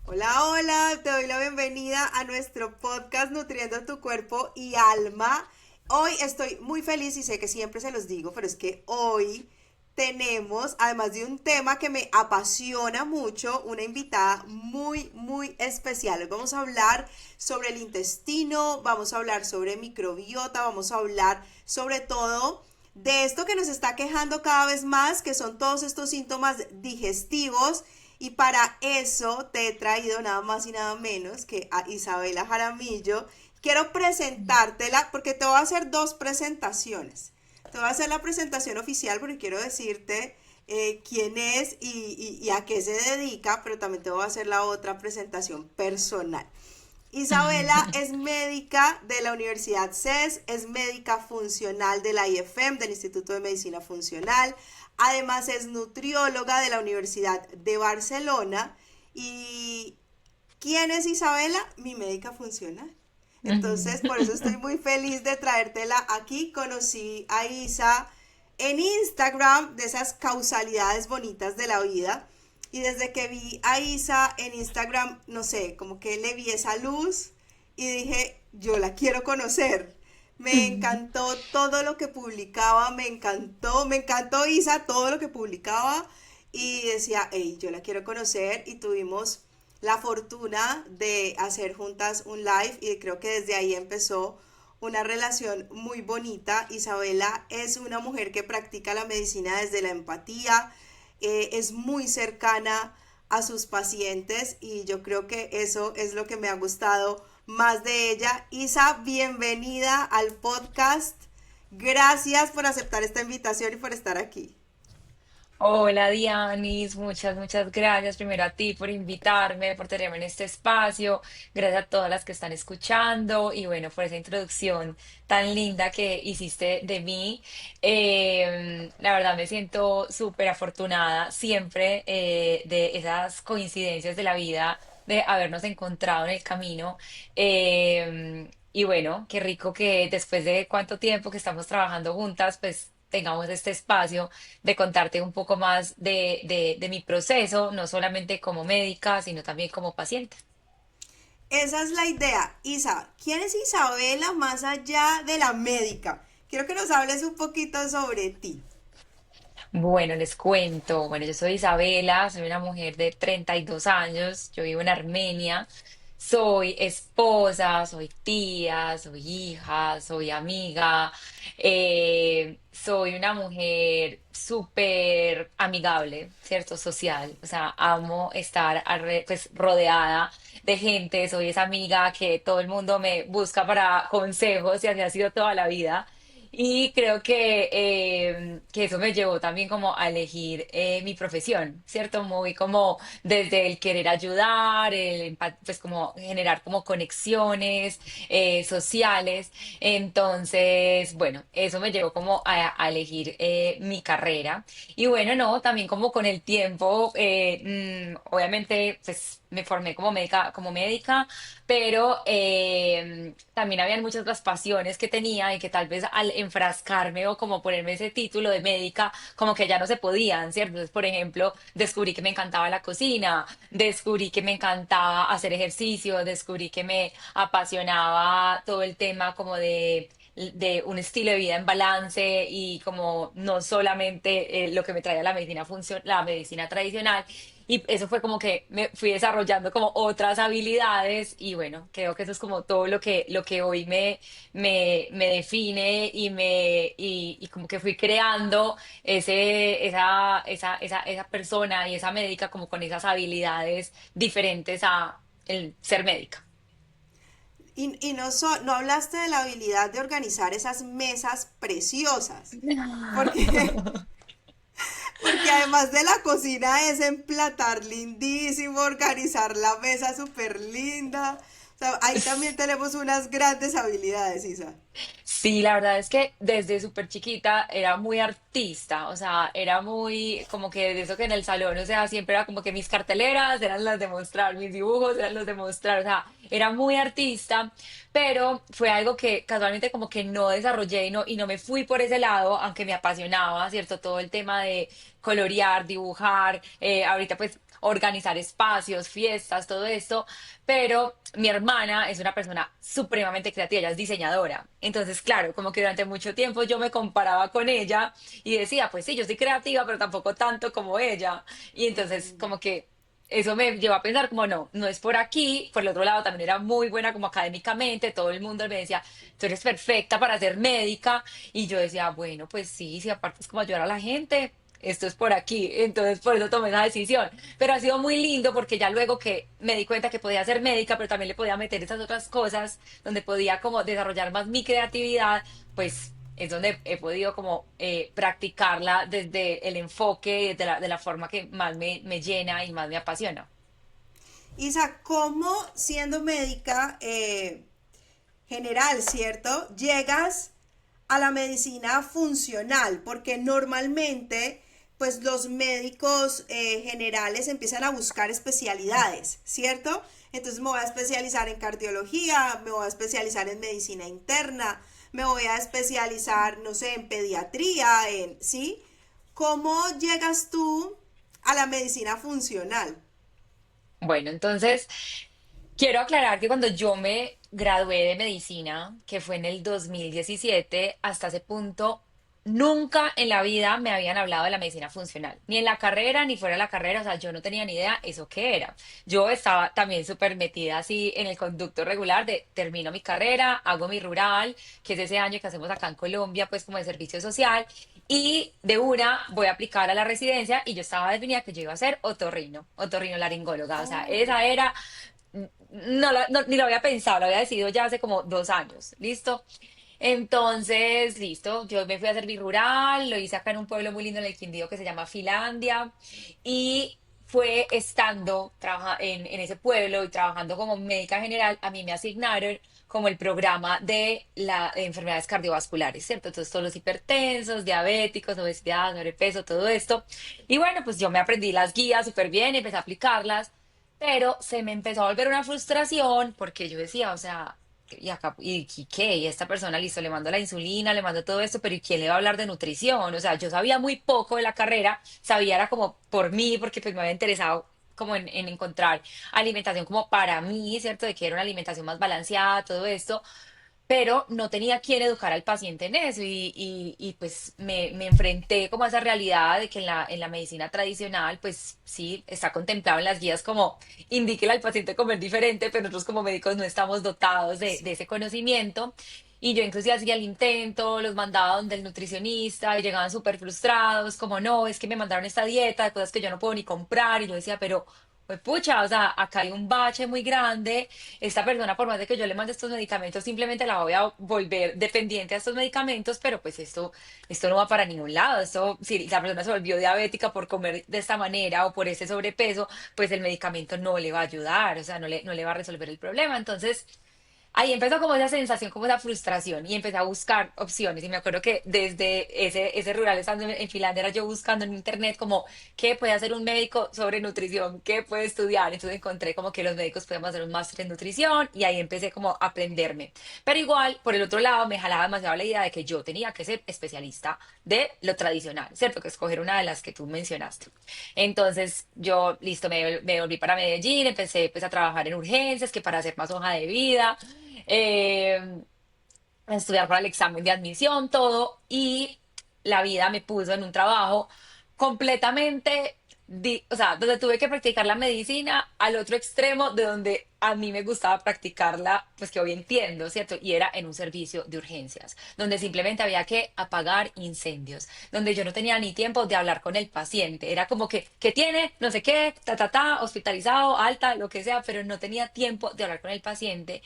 Hola, hola, te doy la bienvenida a nuestro podcast Nutriendo tu cuerpo y alma. Hoy estoy muy feliz y sé que siempre se los digo, pero es que hoy tenemos, además de un tema que me apasiona mucho, una invitada muy especial. Hoy vamos a hablar sobre el intestino, vamos a hablar sobre microbiota, vamos a hablar sobre todo de esto que nos está quejando cada vez más, que son todos estos síntomas digestivos. Y para eso te he traído nada más y nada menos que a Isabela Jaramillo. Quiero presentártela porque te voy a hacer dos presentaciones. Te voy a hacer la presentación oficial porque quiero decirte quién es y a qué se dedica, pero también te voy a hacer la otra presentación personal. Isabela es médica de la Universidad CES, es médica funcional de la IFM, del Instituto de Medicina Funcional, además es nutrióloga de la Universidad de Barcelona. ¿Y quién es Isabela? Mi médica funcional. Entonces, por eso estoy muy feliz de traértela aquí. Conocí a Isa en Instagram, de esas causalidades bonitas de la vida. Y desde que vi a Isa en Instagram, no sé, como que le vi esa luz y dije, yo la quiero conocer. Me encantó todo lo que publicaba, me encantó Isa, todo lo que publicaba y decía, hey, yo la quiero conocer y tuvimos la fortuna de hacer juntas un live y creo que desde ahí empezó una relación muy bonita. Isabela es una mujer que practica la medicina desde la empatía, es muy cercana a sus pacientes y yo creo que eso es lo que me ha gustado más de ella. Isa, bienvenida al podcast. Gracias por aceptar esta invitación y por estar aquí. Hola Dianis, muchas gracias primero a ti por invitarme, por tenerme en este espacio, gracias a todas las que están escuchando y bueno, por esa introducción tan linda que hiciste de mí. La verdad me siento súper afortunada siempre de esas coincidencias de la vida, de habernos encontrado en el camino. Y bueno, qué rico que después de cuánto tiempo que estamos trabajando juntas, pues tengamos este espacio de contarte un poco más de mi proceso, no solamente como médica, sino también como paciente. Esa es la idea. Isa, ¿quién es Isabela más allá de la médica? Quiero que nos hables un poquito sobre ti. Bueno, les cuento. Bueno, yo soy Isabela, soy una mujer de 32 años, yo vivo en Armenia, soy esposa, soy tía, soy hija, soy amiga, soy una mujer súper amigable, ¿cierto? Social, o sea, amo estar pues, rodeada de gente, soy esa amiga que todo el mundo me busca para consejos y así ha sido toda la vida. Y creo que eso me llevó también como a elegir mi profesión, ¿cierto? Muy como desde el querer ayudar, pues como generar como conexiones sociales. Entonces, bueno, eso me llevó como a elegir mi carrera. Y bueno, no, también como con el tiempo, obviamente, pues me formé como médica, pero también habían muchas otras pasiones que tenía y que tal vez al enfrascarme o como ponerme ese título de médica, como que ya no se podían, ¿cierto? Entonces, por ejemplo, descubrí que me encantaba la cocina, descubrí que me encantaba hacer ejercicio, descubrí que me apasionaba todo el tema como de un estilo de vida en balance y como no solamente lo que me traía la medicina tradicional. Y eso fue como que me fui desarrollando como otras habilidades y bueno, creo que eso es como todo lo que hoy me define y como que fui creando esa persona y esa médica como con esas habilidades diferentes a el ser médica. Y no, no hablaste de la habilidad de organizar esas mesas preciosas, porque, porque además de la cocina es emplatar lindísimo, organizar la mesa súper linda. O sea, ahí también tenemos unas grandes habilidades, Isa. Sí, la verdad es que desde súper chiquita era muy artista, o sea, era muy como que de eso que en el salón, o sea, siempre era como que mis carteleras eran las de mostrar, mis dibujos eran los de mostrar, o sea, era muy artista, pero fue algo que casualmente como que no desarrollé y no me fui por ese lado, aunque me apasionaba, ¿cierto? Todo el tema de colorear, dibujar, ahorita pues organizar espacios, fiestas, todo esto, pero mi hermana es una persona supremamente creativa, ella es diseñadora. Entonces, claro, como que durante mucho tiempo yo me comparaba con ella y decía, pues sí, yo soy creativa, pero tampoco tanto como ella. Y entonces, Mm. como que eso me llevó a pensar como no, no es por aquí. Por el otro lado también era muy buena como académicamente, todo el mundo me decía, tú eres perfecta para ser médica. Y yo decía, bueno, pues sí, si aparte es como ayudar a la gente, esto es por aquí. Entonces por eso tomé esa decisión. Pero ha sido muy lindo porque ya luego que me di cuenta que podía ser médica, pero también le podía meter esas otras cosas donde podía como desarrollar más mi creatividad, pues es donde he podido como practicarla desde el enfoque y de la forma que más me llena y más me apasiona. Isa, ¿cómo siendo médica general, ¿cierto? Llegas a la medicina funcional, porque normalmente, pues los médicos generales empiezan a buscar especialidades, ¿cierto? Entonces me voy a especializar en cardiología, me voy a especializar en medicina interna, me voy a especializar, no sé, en pediatría, ¿sí? ¿Cómo llegas tú a la medicina funcional? Bueno, entonces quiero aclarar que cuando yo me gradué de medicina, que fue en el 2017, hasta ese punto, nunca en la vida me habían hablado de la medicina funcional, ni en la carrera, ni fuera de la carrera, o sea, yo no tenía ni idea eso qué era. Yo estaba también súper metida así en el conducto regular de termino mi carrera, hago mi rural, que es ese año que hacemos acá en Colombia, pues como de servicio social, y de una voy a aplicar a la residencia y yo estaba definida que yo iba a ser otorrino laringóloga, o sea, Oh. esa era ni lo había pensado, lo había decidido ya hace como 2 años, ¿listo? Entonces, listo, yo me fui a servir rural, lo hice acá en un pueblo muy lindo en el Quindío que se llama Finlandia y fue estando en ese pueblo y trabajando como médica general, a mí me asignaron como el programa de las enfermedades cardiovasculares, ¿cierto? Entonces, todos los hipertensos, diabéticos, obesidad, sobrepeso, todo esto. Y bueno, pues yo me aprendí las guías súper bien y empecé a aplicarlas. Pero se me empezó a volver una frustración porque yo decía, o sea, y acá, y qué? Y esta persona, listo, le mando la insulina, le mando todo esto, pero ¿y quién le va a hablar de nutrición? O sea, yo sabía muy poco de la carrera, sabía era como por mí, porque pues me había interesado como en encontrar alimentación como para mí, ¿cierto? De que era una alimentación más balanceada, todo esto, pero no tenía quien educar al paciente en eso y, pues me enfrenté como a esa realidad de que en la medicina tradicional pues sí está contemplado en las guías como indíquele al paciente comer diferente, pero nosotros como médicos no estamos dotados de ese conocimiento. Y yo inclusive hacía el intento, los mandaba donde el nutricionista y llegaban súper frustrados, como no, es que me mandaron esta dieta de cosas que yo no puedo ni comprar. Y yo decía, pero, pues pucha, o sea, acá hay un bache muy grande, esta persona, por más de que yo le mande estos medicamentos, simplemente la voy a volver dependiente a estos medicamentos, pero pues esto no va para ningún lado. Esto, si la persona se volvió diabética por comer de esta manera o por ese sobrepeso, pues el medicamento no le va a ayudar, o sea, no le va a resolver el problema. Entonces, ahí empezó como esa sensación, como esa frustración y empecé a buscar opciones. Y me acuerdo que desde ese rural estando en Finlandia era yo buscando en internet como qué puede hacer un médico sobre nutrición, qué puede estudiar. Entonces encontré como que los médicos podemos hacer un máster en nutrición y ahí empecé como a aprenderme. Pero igual, por el otro lado, me jalaba demasiado la idea de que yo tenía que ser especialista de lo tradicional, ¿cierto? Que escoger una de las que tú mencionaste. Entonces yo, listo, me volví para Medellín, empecé pues a trabajar en urgencias, que para hacer más hoja de vida eh, a estudiar para el examen de admisión, todo, y la vida me puso en un trabajo completamente, o sea, donde tuve que practicar la medicina al otro extremo de donde a mí me gustaba practicarla, pues que hoy entiendo, ¿cierto? Y era en un servicio de urgencias, donde simplemente había que apagar incendios, donde yo no tenía ni tiempo de hablar con el paciente, era como que, ¿qué tiene? No sé qué, hospitalizado, alta, lo que sea, pero no tenía tiempo de hablar con el paciente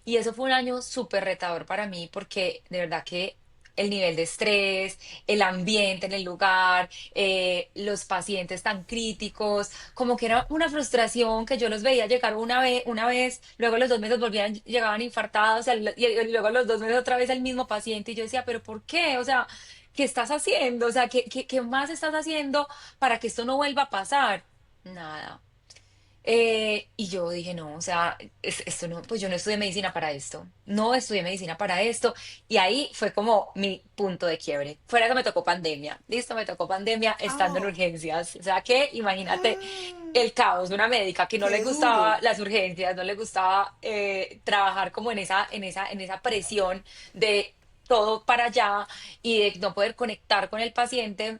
y eso fue un año súper retador para mí porque de verdad que el nivel de estrés, el ambiente en el lugar, los pacientes tan críticos, como que era una frustración que yo los veía llegar una vez, luego a los 2 meses llegaban infartados, y luego a los 2 meses otra vez el mismo paciente y yo decía, pero ¿por qué? O sea, ¿qué estás haciendo? O sea, ¿qué más estás haciendo para que esto no vuelva a pasar? Nada. Y yo dije, no, o sea, esto no, pues yo no estudié medicina para esto, no estudié medicina para esto, y ahí fue como mi punto de quiebre. Fuera que me tocó pandemia, listo, me tocó pandemia estando en Oh, urgencias, o sea que imagínate el caos, una médica que no le qué gustaba duro. las urgencias, no le gustaba trabajar como en esa presión de todo para allá y de no poder conectar con el paciente.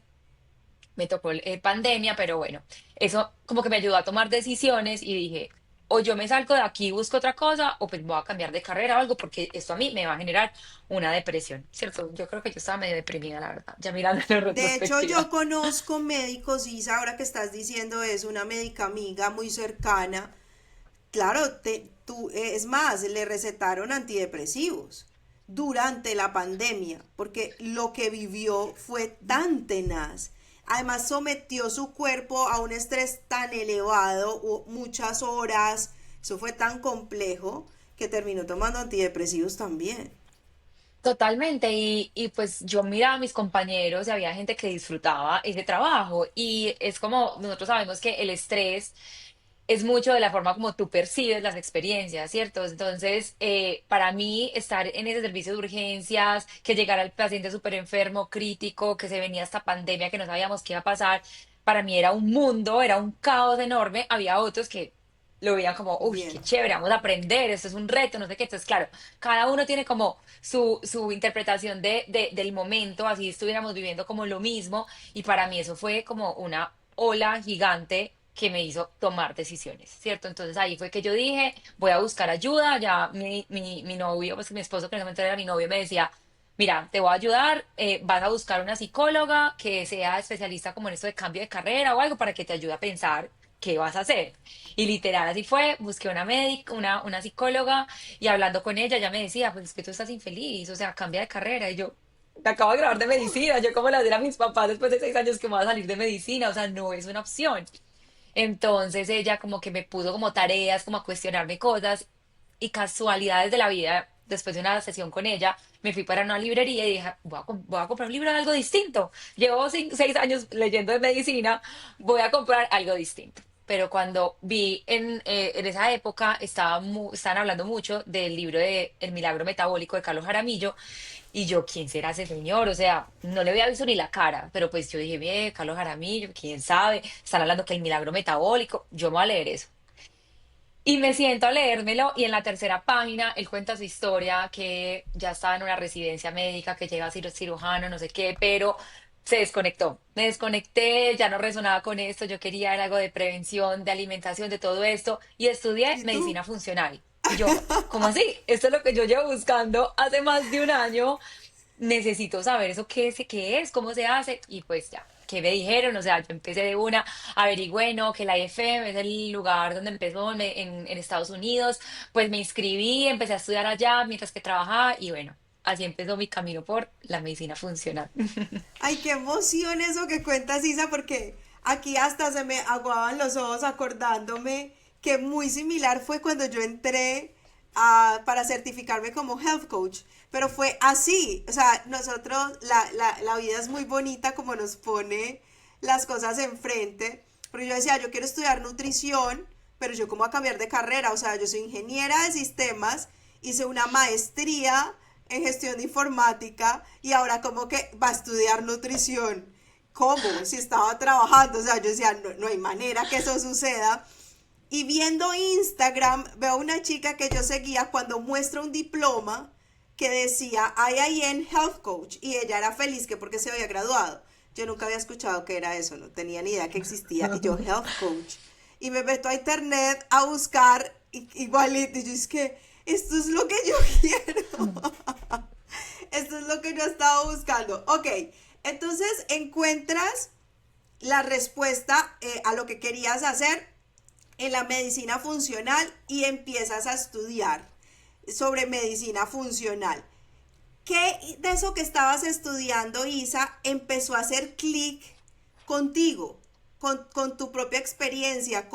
Me tocó pandemia, pero bueno, eso como que me ayudó a tomar decisiones y dije, o yo me salgo de aquí y busco otra cosa, o pues voy a cambiar de carrera o algo, porque esto a mí me va a generar una depresión, ¿cierto? Yo creo que yo estaba medio deprimida, la verdad, ya mirando en De hecho, yo retrospectiva. conozco médicos, Isa, ahora que estás diciendo es una médica amiga muy cercana. Claro, es más, le recetaron antidepresivos durante la pandemia, porque lo que vivió fue tan tenaz. Además, sometió su cuerpo a un estrés tan elevado, muchas horas, eso fue tan complejo que terminó tomando antidepresivos también. Totalmente, y pues yo miraba a mis compañeros y había gente que disfrutaba ese trabajo y es como nosotros sabemos que el estrés es mucho de la forma como tú percibes las experiencias, ¿cierto? Entonces, para mí, estar en ese servicio de urgencias, que llegara el paciente súper enfermo, crítico, que se venía esta pandemia que no sabíamos qué iba a pasar, para mí era un mundo, era un caos enorme. Había otros que lo veían como, uy, qué Bien, chévere, vamos a aprender, esto es un reto, no sé qué. Entonces, claro, cada uno tiene como su interpretación del momento, así estuviéramos viviendo como lo mismo, y para mí eso fue como una ola gigante que me hizo tomar decisiones, ¿cierto? Entonces ahí fue que yo dije, voy a buscar ayuda, ya mi novio, pues mi esposo que en ese momento era mi novio, me decía, mira, te voy a ayudar, vas a buscar una psicóloga que sea especialista como en esto de cambio de carrera o algo para que te ayude a pensar qué vas a hacer. Y literal así fue, busqué una médica, una psicóloga y hablando con ella, ella me decía, pues es que tú estás infeliz, o sea, cambia de carrera. Y yo, me acabo de graduar de medicina, yo como le decir a mis papás después de 6 años que me voy a salir de medicina, o sea, no es una opción. Entonces ella como que me puso como tareas, como a cuestionarme cosas y casualidades de la vida. Después de una sesión con ella, me fui para una librería y dije, voy a comprar un libro de algo distinto. Llevo 6 años leyendo de medicina, voy a comprar algo distinto. Pero cuando vi en esa época, estaban hablando mucho del libro de El milagro metabólico de Carlos Jaramillo y yo, ¿quién será ese señor? O sea, no le había visto ni la cara, pero pues yo dije, bien, Carlos Jaramillo, quién sabe, están hablando que el milagro metabólico, yo me voy a leer eso. Y me siento a leérmelo y en la tercera página él cuenta su historia, que ya estaba en una residencia médica, que llega a ser cirujano, no sé qué, pero se desconectó. Me desconecté, ya no resonaba con esto, yo quería era algo de prevención, de alimentación, de todo esto y estudié ¿y tú? medicina funcional. Y yo, ¿cómo así? Esto es lo que yo llevo buscando hace más de un año, necesito saber eso qué es, cómo se hace, y pues ya, ¿qué me dijeron? O sea, yo empecé de una, averigüé, no, que la IFM es el lugar donde empezó en Estados Unidos, pues me inscribí, empecé a estudiar allá mientras que trabajaba, y bueno, así empezó mi camino por la medicina funcional. Ay, qué emoción eso que cuentas, Isa, porque aquí hasta se me aguaban los ojos acordándome que muy similar fue cuando yo entré para certificarme como health coach. Pero fue así, o sea, nosotros, la vida es muy bonita como nos pone las cosas enfrente. Porque yo decía, yo quiero estudiar nutrición, pero yo cómo voy a cambiar de carrera, o sea, yo soy ingeniera de sistemas, hice una maestría en gestión de informática y ahora como que va a estudiar nutrición. ¿Cómo? Si estaba trabajando, o sea, yo decía, no, no hay manera que eso suceda. Y viendo Instagram, veo una chica que yo seguía cuando muestra un diploma que decía IIN Health Coach y ella era feliz que porque se había graduado. Yo nunca había escuchado que era eso, no tenía ni idea que existía. Y yo, Health Coach. Y me meto a internet a buscar igualito. Y yo es que esto es lo que yo quiero. Esto es lo que yo estaba buscando. Ok, entonces encuentras la respuesta a lo que querías hacer en la medicina funcional y empiezas a estudiar sobre medicina funcional. ¿Qué de eso que estabas estudiando, Isa, empezó a hacer clic contigo, con tu propia experiencia,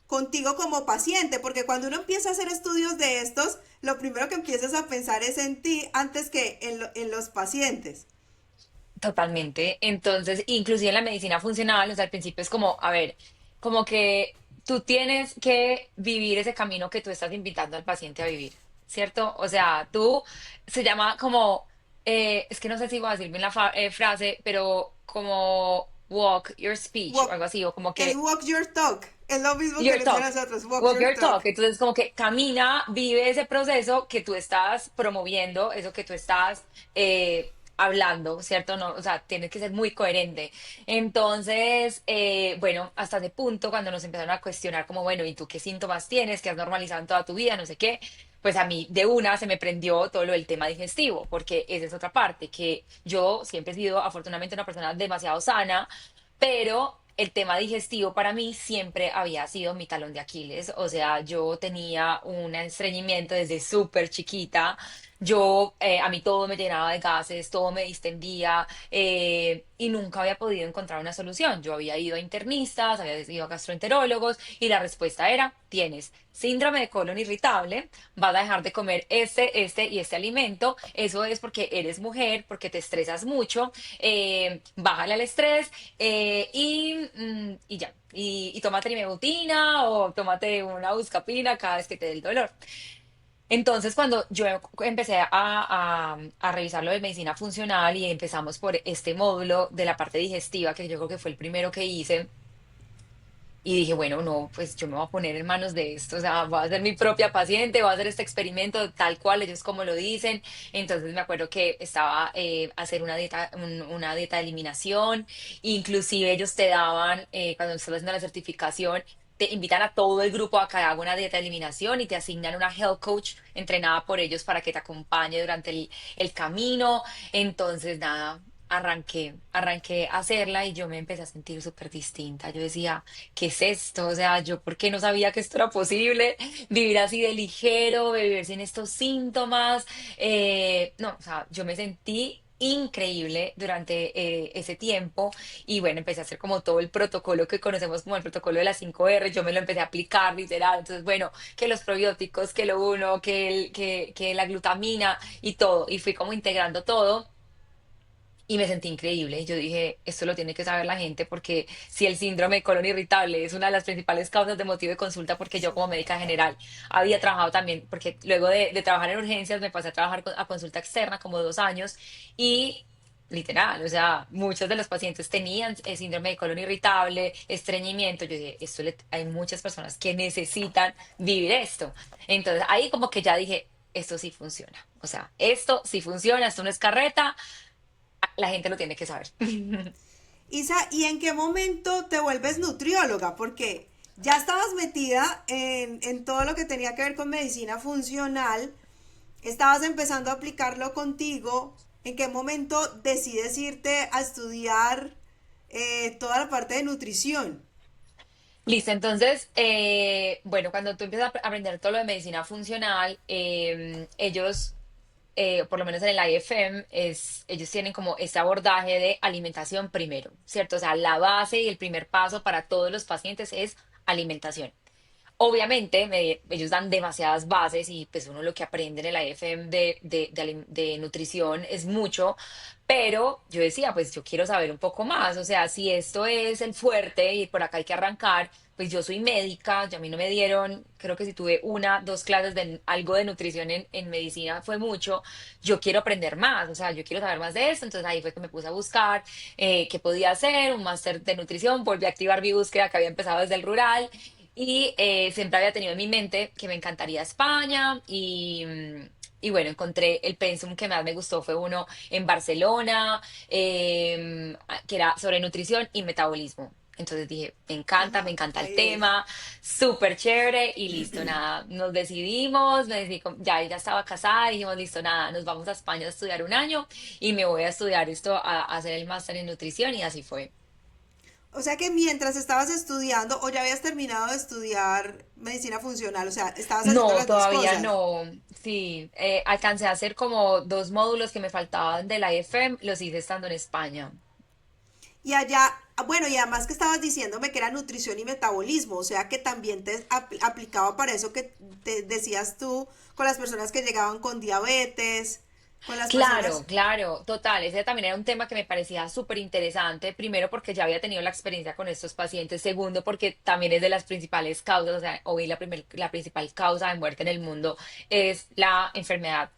contigo como paciente? Porque cuando uno empieza a hacer estudios de estos, lo primero que empiezas a pensar es en ti antes que en los pacientes. Totalmente. Entonces, inclusive en la medicina funcional, o sea, al principio es como, a ver, como que tú tienes que vivir ese camino que tú estás invitando al paciente a vivir, ¿cierto? O sea, tú se llama como, es que no sé si voy a decir bien la frase, pero como walk your speech o Walk, algo así, o como es que walk your talk. Es lo mismo que your nos dicen talk. nosotros, walk Walk your your talk. talk. Entonces, como que camina, vive ese proceso que tú estás promoviendo, eso que tú estás hablando, ¿cierto? No, o sea, tienes que ser muy coherente. Entonces, bueno, hasta ese punto, cuando nos empezaron a cuestionar, como, bueno, ¿y tú qué síntomas tienes? ¿Qué has normalizado en toda tu vida? No sé qué. Pues a mí de una se me prendió todo lo del tema digestivo, porque esa es otra parte, que yo siempre he sido afortunadamente una persona demasiado sana, pero el tema digestivo para mí siempre había sido mi talón de Aquiles. O sea, yo tenía un estreñimiento desde súper chiquita. Yo, a mí todo me llenaba de gases, todo me distendía y nunca había podido encontrar una solución. Yo había ido a internistas, había ido a gastroenterólogos y la respuesta era, tienes síndrome de colon irritable, vas a dejar de comer este y este alimento. Eso es porque eres mujer, porque te estresas mucho, bájale al estrés y ya. Y tómate imebutina o tómate una buscapina cada vez que te dé el dolor. Entonces, cuando yo empecé a revisar lo de medicina funcional y empezamos por este módulo de la parte digestiva, que yo creo que fue el primero que hice, y dije, bueno, no, pues yo me voy a poner en manos de esto, o sea, voy a ser mi propia paciente, voy a hacer este experimento tal cual ellos como lo dicen. Entonces me acuerdo que estaba hacer una dieta, una dieta de eliminación, inclusive ellos te daban, cuando estás haciendo la certificación, te invitan a todo el grupo a que haga una dieta de eliminación y te asignan una health coach entrenada por ellos para que te acompañe durante el camino. Entonces, nada. Arranqué a hacerla y yo me empecé a sentir súper distinta. Yo decía, ¿qué es esto? O sea, yo por qué no sabía que esto era posible, vivir así de ligero, vivir sin estos síntomas. No, o sea, yo me sentí increíble durante ese tiempo y bueno, empecé a hacer como todo el protocolo que conocemos como el protocolo de las 5R. Yo me lo empecé a aplicar literal. Entonces, bueno, que los probióticos, que lo uno, que la glutamina y todo, y fui como integrando todo. Y me sentí increíble. Yo dije, esto lo tiene que saber la gente porque si el síndrome de colon irritable es una de las principales causas de motivo de consulta, porque yo como médica general había trabajado también, porque luego de trabajar en urgencias me pasé a trabajar a consulta externa como 2 años y literal, o sea, muchos de los pacientes tenían síndrome de colon irritable, estreñimiento. Yo dije, hay muchas personas que necesitan vivir esto. Entonces ahí como que ya dije, esto sí funciona. O sea, esto sí funciona, esto no es carreta, la gente lo tiene que saber. Isa, ¿y en qué momento te vuelves nutrióloga? Porque ya estabas metida en todo lo que tenía que ver con medicina funcional, estabas empezando a aplicarlo contigo. ¿En qué momento decides irte a estudiar toda la parte de nutrición? Listo, entonces, bueno, cuando tú empiezas a aprender todo lo de medicina funcional, ellos, por lo menos en el IFM, ellos tienen como este abordaje de alimentación primero, ¿cierto? O sea, la base y el primer paso para todos los pacientes es alimentación. Obviamente, ellos dan demasiadas bases y pues uno lo que aprende en el IFM de nutrición es mucho, pero yo decía, pues yo quiero saber un poco más, o sea, si esto es el fuerte y por acá hay que arrancar, pues yo soy médica, ya a mí no me dieron, creo que si tuve 1, 2 clases de algo de nutrición en medicina fue mucho, yo quiero aprender más, o sea, yo quiero saber más de esto, entonces ahí fue que me puse a buscar qué podía hacer, un máster de nutrición, volví a activar mi búsqueda que había empezado desde el rural. Y siempre había tenido en mi mente que me encantaría España y bueno, encontré el pensum que más me gustó fue uno en Barcelona, que era sobre nutrición y metabolismo. Entonces dije, me Ajá, encanta el ahí es. tema, súper chévere y listo, nada, nos decidimos, ya estaba casada, dijimos, listo, nada, nos vamos a España a estudiar un año y me voy a estudiar esto, a hacer el máster en nutrición y así fue. O sea que mientras estabas estudiando o ya habías terminado de estudiar medicina funcional, o sea, estabas haciendo No, las dos todavía cosas. no. Sí, alcancé a hacer como 2 módulos que me faltaban de la IFM, los hice estando en España. Y allá, bueno, y además que estabas diciéndome que era nutrición y metabolismo, o sea que también te aplicaba para eso que te decías tú con las personas que llegaban con diabetes. con las Claro, personas. claro, total. Ese también era un tema que me parecía súper interesante. Primero, porque ya había tenido la experiencia con estos pacientes. Segundo, porque también es de las principales causas, o sea, hoy la principal causa de muerte en el mundo es la enfermedad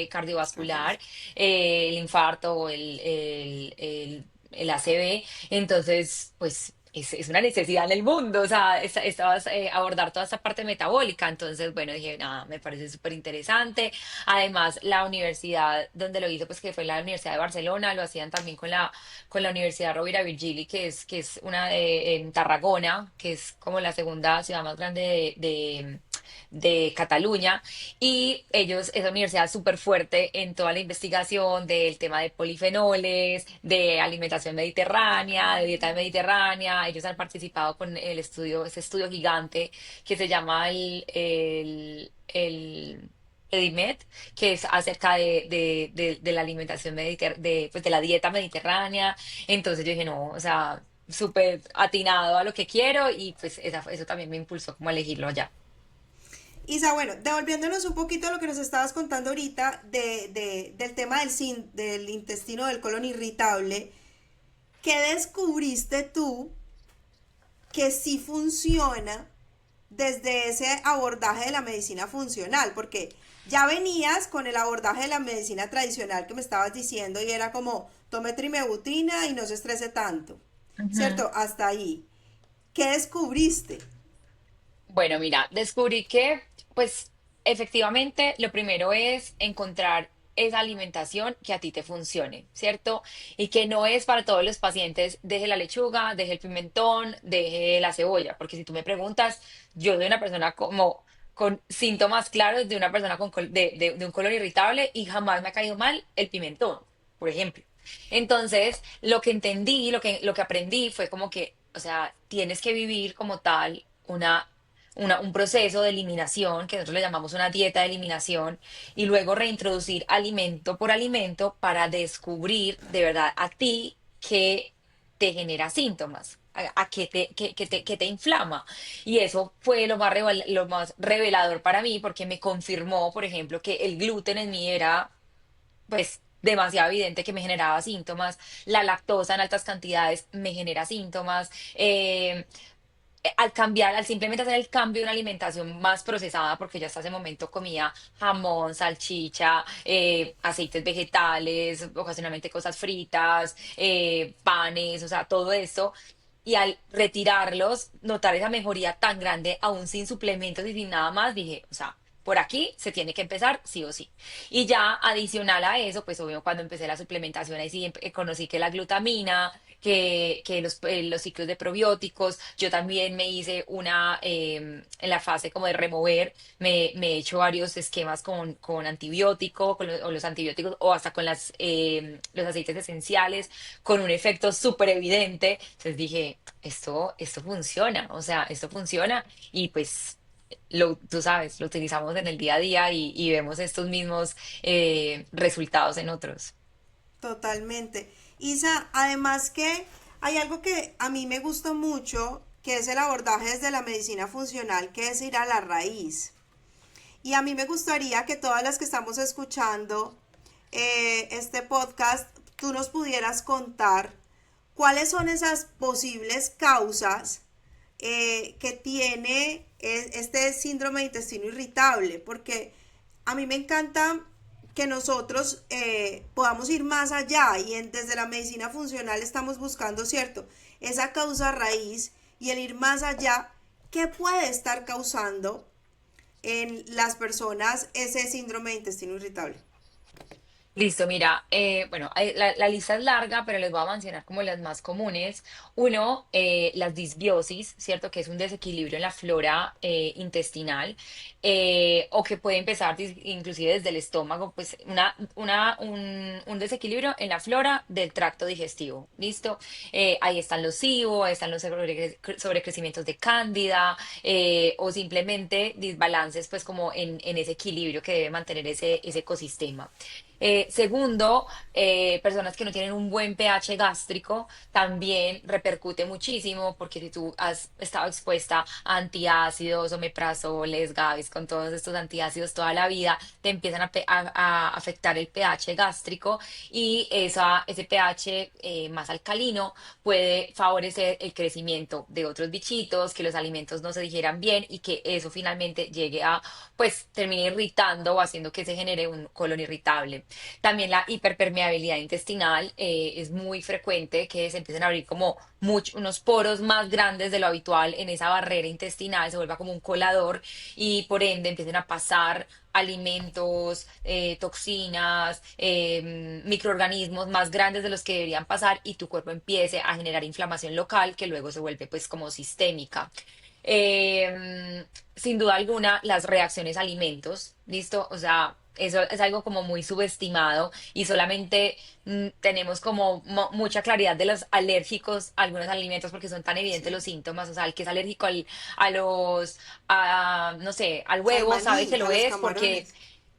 cardiovascular, Cardiovascular. el infarto o el ACV. Entonces, pues es una necesidad en el mundo, o sea, estabas abordar toda esta parte metabólica. Entonces, bueno, dije, nada, me parece súper interesante. Además, la universidad donde lo hizo, pues que fue la Universidad de Barcelona, lo hacían también con la Universidad Rovira Virgili, que es una en Tarragona, que es como la segunda ciudad más grande de Cataluña. Y ellos, esa universidad es súper fuerte en toda la investigación del tema de polifenoles, de alimentación mediterránea, de dieta mediterránea. Ellos han participado con el estudio, ese estudio gigante que se llama el EDIMED, que es acerca de la alimentación pues de la dieta mediterránea. Entonces yo dije, no, o sea, súper atinado a lo que quiero y pues eso también me impulsó como a elegirlo allá. Isa, bueno, devolviéndonos un poquito a lo que nos estabas contando ahorita del tema del intestino del colon irritable, ¿qué descubriste tú que sí funciona desde ese abordaje de la medicina funcional? Porque ya venías con el abordaje de la medicina tradicional que me estabas diciendo y era como tome trimebutina y no se estrese tanto, Ujú. ¿cierto? Hasta ahí. ¿Qué descubriste? Bueno, mira, descubrí que, pues, efectivamente, lo primero es encontrar esa alimentación que a ti te funcione, ¿cierto? Y que no es para todos los pacientes, deje la lechuga, deje el pimentón, deje la cebolla, porque si tú me preguntas, yo soy una persona como con síntomas claros de una persona de un colon irritable y jamás me ha caído mal el pimentón, por ejemplo. Entonces, lo que entendí, lo que aprendí fue como que, o sea, tienes que vivir como tal un proceso de eliminación, que nosotros le llamamos una dieta de eliminación, y luego reintroducir alimento por alimento para descubrir de verdad a ti qué te genera síntomas, a qué te inflama. Y eso fue lo más revelador para mí, porque me confirmó, por ejemplo, que el gluten en mí era pues demasiado evidente que me generaba síntomas, la lactosa en altas cantidades me genera síntomas, al cambiar, al simplemente hacer el cambio de una alimentación más procesada, porque ya hasta ese momento comía jamón, salchicha, aceites vegetales, ocasionalmente cosas fritas, panes, o sea, todo eso. Y al retirarlos, notar esa mejoría tan grande, aún sin suplementos y sin nada más, dije, o sea, por aquí se tiene que empezar sí o sí. Y ya adicional a eso, pues obvio, cuando empecé la suplementación, ahí sí conocí que la glutamina, que los ciclos de probióticos. Yo también me hice en la fase como de remover, me he hecho varios esquemas con antibiótico, o los antibióticos, o hasta con los aceites esenciales, con un efecto súper evidente. Entonces dije, esto funciona, o sea, esto funciona y pues... tú sabes, lo utilizamos en el día a día y vemos estos mismos resultados en otros. Totalmente. Isa, además que hay algo que a mí me gusta mucho, que es el abordaje desde la medicina funcional, que es ir a la raíz. Y a mí me gustaría que todas las que estamos escuchando este podcast, tú nos pudieras contar cuáles son esas posibles causas que tiene este síndrome de intestino irritable, porque a mí me encanta que nosotros podamos ir más allá y desde la medicina funcional estamos buscando, ¿cierto? Esa causa raíz y el ir más allá, ¿qué puede estar causando en las personas ese síndrome de intestino irritable? Listo, mira, bueno, la lista es larga, pero les voy a mencionar como las más comunes. Uno, las disbiosis, ¿cierto? Que es un desequilibrio en la flora intestinal, o que puede empezar inclusive desde el estómago, pues un desequilibrio en la flora del tracto digestivo, ¿listo? Ahí están los SIBO, ahí están los sobrecrecimientos de cándida, o simplemente desbalances, pues como en ese equilibrio que debe mantener ese ecosistema. Segundo, personas que no tienen un buen pH gástrico también repercute muchísimo porque si tú has estado expuesta a antiácidos, omeprazoles, Gavis, con todos estos antiácidos toda la vida, te empiezan a afectar el pH gástrico y ese pH más alcalino puede favorecer el crecimiento de otros bichitos, que los alimentos no se digieran bien y que eso finalmente llegue a, pues, termine irritando o haciendo que se genere un colon irritable. También la hiperpermeabilidad intestinal es muy frecuente que se empiecen a abrir como unos poros más grandes de lo habitual en esa barrera intestinal, se vuelva como un colador y por ende empiecen a pasar alimentos, toxinas, microorganismos más grandes de los que deberían pasar y tu cuerpo empiece a generar inflamación local que luego se vuelve pues como sistémica. Sin duda alguna, las reacciones a alimentos, ¿listo? O sea, eso es algo como muy subestimado y solamente tenemos como mucha claridad de los alérgicos a algunos alimentos porque son tan evidentes los Sí. síntomas. O sea, el que es alérgico no sé, al Al huevo sabe que maní, a lo los es camarones.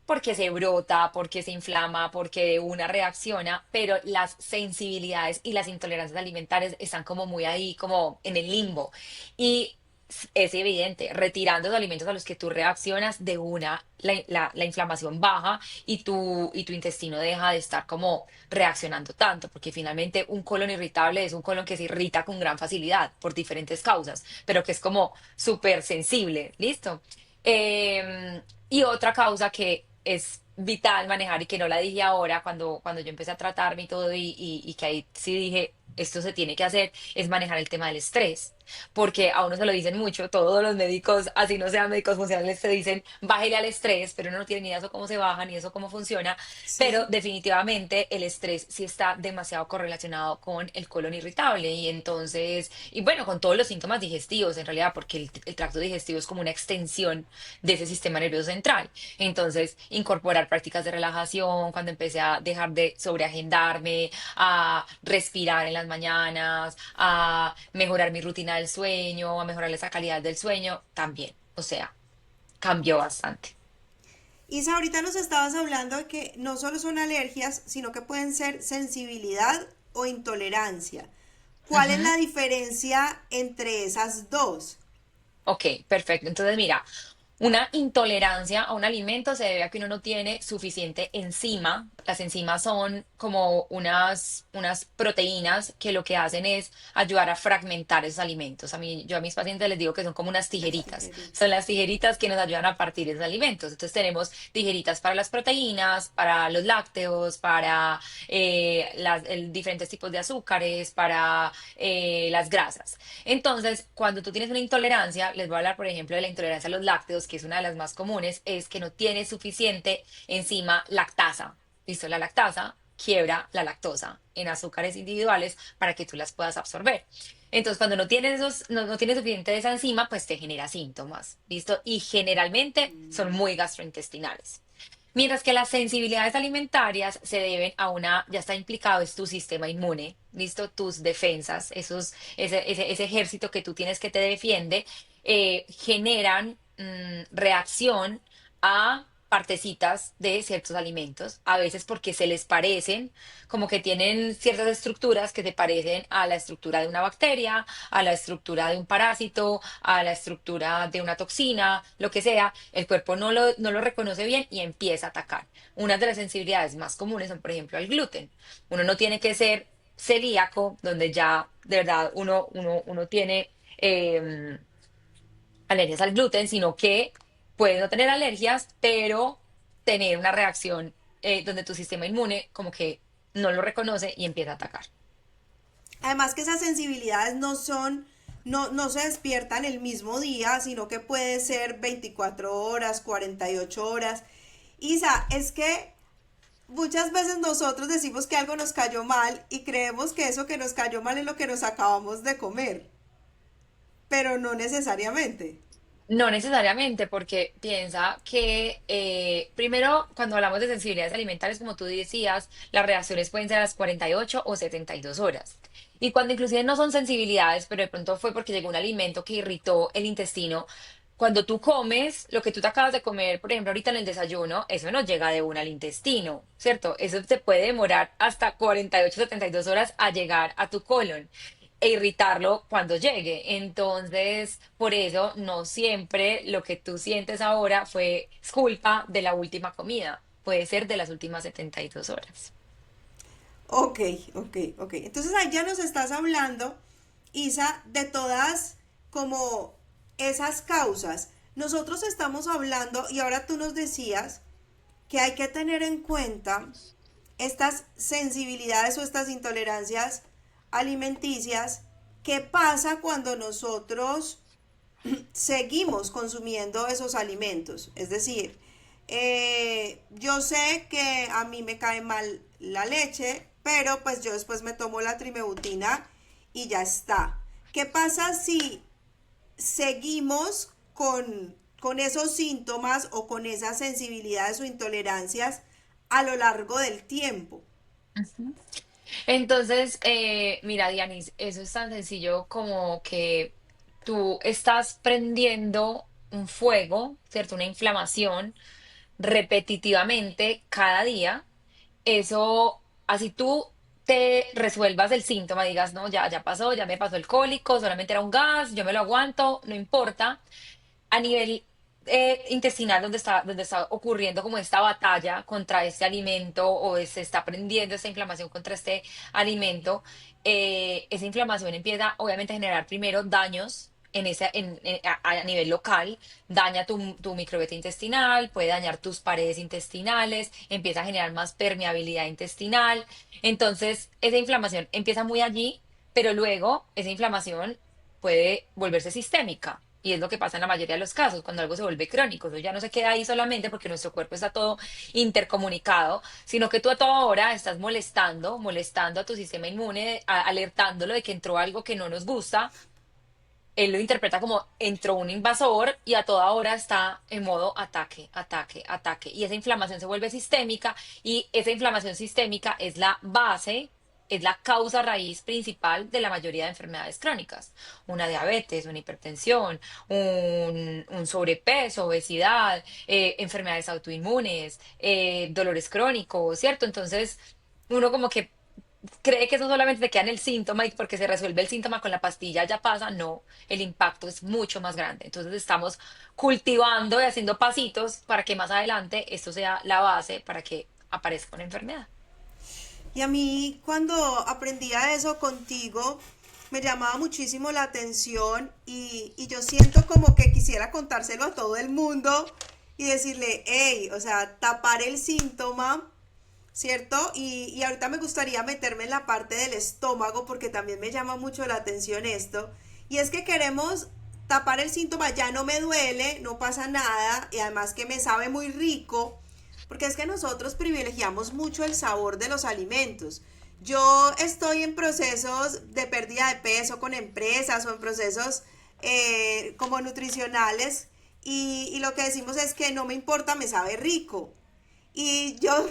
porque se brota, porque se inflama, porque de una reacciona, pero las sensibilidades y las intolerancias alimentarias están como muy ahí, como en el limbo. Y es evidente, retirando los alimentos a los que tú reaccionas de una, la inflamación baja y tu intestino deja de estar como reaccionando tanto, porque finalmente un colon irritable es un colon que se irrita con gran facilidad por diferentes causas, pero que es como súper sensible, ¿listo? Y otra causa que es vital manejar y que no la dije ahora cuando yo empecé a tratarme y todo y que ahí sí dije, esto se tiene que hacer, es manejar el tema del estrés. Porque a uno se lo dicen mucho, todos los médicos, así no sean médicos funcionales, te dicen, bájele al estrés, pero uno no tiene ni idea de eso cómo se baja, ni eso cómo funciona. Pero Sí. definitivamente el estrés sí está demasiado correlacionado con el colon irritable y entonces, y bueno, con todos los síntomas digestivos en realidad, porque el tracto digestivo es como una extensión de ese sistema nervioso central. Entonces, incorporar prácticas de relajación, cuando empecé a dejar de sobreagendarme, a respirar en las mañanas, a mejorar mi rutina del sueño, a mejorar esa calidad del sueño, también. O sea, cambió bastante. Isa, ahorita nos estabas hablando de que no solo son alergias, sino que pueden ser sensibilidad o intolerancia. ¿Cuál es Ujú. la diferencia entre esas dos? Ok, perfecto. Entonces, mira, una intolerancia a un alimento se debe a que uno no tiene suficiente enzima. Las enzimas son como unas proteínas que lo que hacen es ayudar a fragmentar esos alimentos. Yo a mis pacientes les digo que son como unas Las tijeritas. Son tijeritas. las tijeritas que nos ayudan a partir esos alimentos. Entonces tenemos tijeritas para las proteínas, para los lácteos, para diferentes tipos de azúcares, para las grasas. Entonces, cuando tú tienes una intolerancia, les voy a hablar, por ejemplo, de la intolerancia a los lácteos, que es una de las más comunes, es que no tienes suficiente enzima lactasa. ¿Listo? La lactasa quiebra la lactosa en azúcares individuales para que tú las puedas absorber. Entonces, cuando no tienes suficiente de esa enzima, pues te genera síntomas, ¿listo? Y generalmente son muy gastrointestinales. Mientras que las sensibilidades alimentarias se deben a ya está implicado es tu sistema inmune, listo, tus defensas, ese ejército que tú tienes que te defiende, generan reacción a partecitas de ciertos alimentos, a veces porque se les parecen, como que tienen ciertas estructuras que se parecen a la estructura de una bacteria, a la estructura de un parásito, a la estructura de una toxina, lo que sea, el cuerpo no lo reconoce bien y empieza a atacar. Una de las sensibilidades más comunes son, por ejemplo, al gluten. Uno no tiene que ser celíaco, donde ya de verdad uno tiene alergias al gluten, sino que puedes no tener alergias, pero tener una reacción donde tu sistema inmune como que no lo reconoce y empieza a atacar. Además que esas sensibilidades no se despiertan el mismo día, sino que puede ser 24 horas, 48 horas. Isa, es que muchas veces nosotros decimos que algo nos cayó mal y creemos que eso que nos cayó mal es lo que nos acabamos de comer, pero no necesariamente. No necesariamente, porque piensa que primero, cuando hablamos de sensibilidades alimentarias, como tú decías, las reacciones pueden ser a las 48 o 72 horas. Y cuando inclusive no son sensibilidades, pero de pronto fue porque llegó un alimento que irritó el intestino, cuando tú comes, lo que tú te acabas de comer, por ejemplo, ahorita en el desayuno, eso no llega de una al intestino, ¿cierto? Eso te puede demorar hasta 48, 72 horas a llegar a tu colon e irritarlo cuando llegue. Entonces, por eso no siempre lo que tú sientes ahora es culpa de la última comida. Puede ser de las últimas 72 horas. Ok, ok. Entonces ahí ya nos estás hablando, Isa, de todas como esas causas. Nosotros estamos hablando, y ahora tú nos decías que hay que tener en cuenta estas sensibilidades o estas intolerancias alimenticias. ¿Qué pasa cuando nosotros seguimos consumiendo esos alimentos? Es decir, yo sé que a mí me cae mal la leche, pero pues yo después me tomo la trimebutina y ya está. ¿Qué pasa si seguimos con esos síntomas o con esas sensibilidades o intolerancias a lo largo del tiempo? Entonces, mira, Dianis, eso es tan sencillo como que tú estás prendiendo un fuego, ¿cierto? Una inflamación repetitivamente cada día. Eso, así tú te resuelvas el síntoma, digas, no, ya pasó, ya me pasó el cólico, solamente era un gas, yo me lo aguanto, no importa a nivel intestinal donde está ocurriendo como esta batalla contra este alimento o se está prendiendo esta inflamación contra este alimento, esa inflamación empieza obviamente a generar primero daños a nivel local, daña tu microbiota intestinal, puede dañar tus paredes intestinales, empieza a generar más permeabilidad intestinal. Entonces, esa inflamación empieza muy allí, pero luego esa inflamación puede volverse sistémica. Y es lo que pasa en la mayoría de los casos, cuando algo se vuelve crónico. Eso ya no se queda ahí solamente porque nuestro cuerpo está todo intercomunicado, sino que tú a toda hora estás molestando a tu sistema inmune, alertándolo de que entró algo que no nos gusta. Él lo interpreta como entró un invasor y a toda hora está en modo ataque, ataque, ataque. Y esa inflamación se vuelve sistémica y esa inflamación sistémica es la base, es la causa raíz principal de la mayoría de enfermedades crónicas. Una diabetes, una hipertensión, un sobrepeso, obesidad, enfermedades autoinmunes, dolores crónicos, ¿cierto? Entonces, uno como que cree que eso solamente te queda en el síntoma y porque se resuelve el síntoma con la pastilla ya pasa. No, el impacto es mucho más grande. Entonces estamos cultivando y haciendo pasitos para que más adelante esto sea la base para que aparezca una enfermedad. Y a mí cuando aprendía eso contigo, me llamaba muchísimo la atención y yo siento como que quisiera contárselo a todo el mundo y decirle, hey, o sea, tapar el síntoma, ¿cierto? Y ahorita me gustaría meterme en la parte del estómago porque también me llama mucho la atención esto. Y es que queremos tapar el síntoma, ya no me duele, no pasa nada y además que me sabe muy rico, porque es que nosotros privilegiamos mucho el sabor de los alimentos. Yo estoy en procesos de pérdida de peso con empresas o en procesos como nutricionales y lo que decimos es que no me importa, me sabe rico. Y yo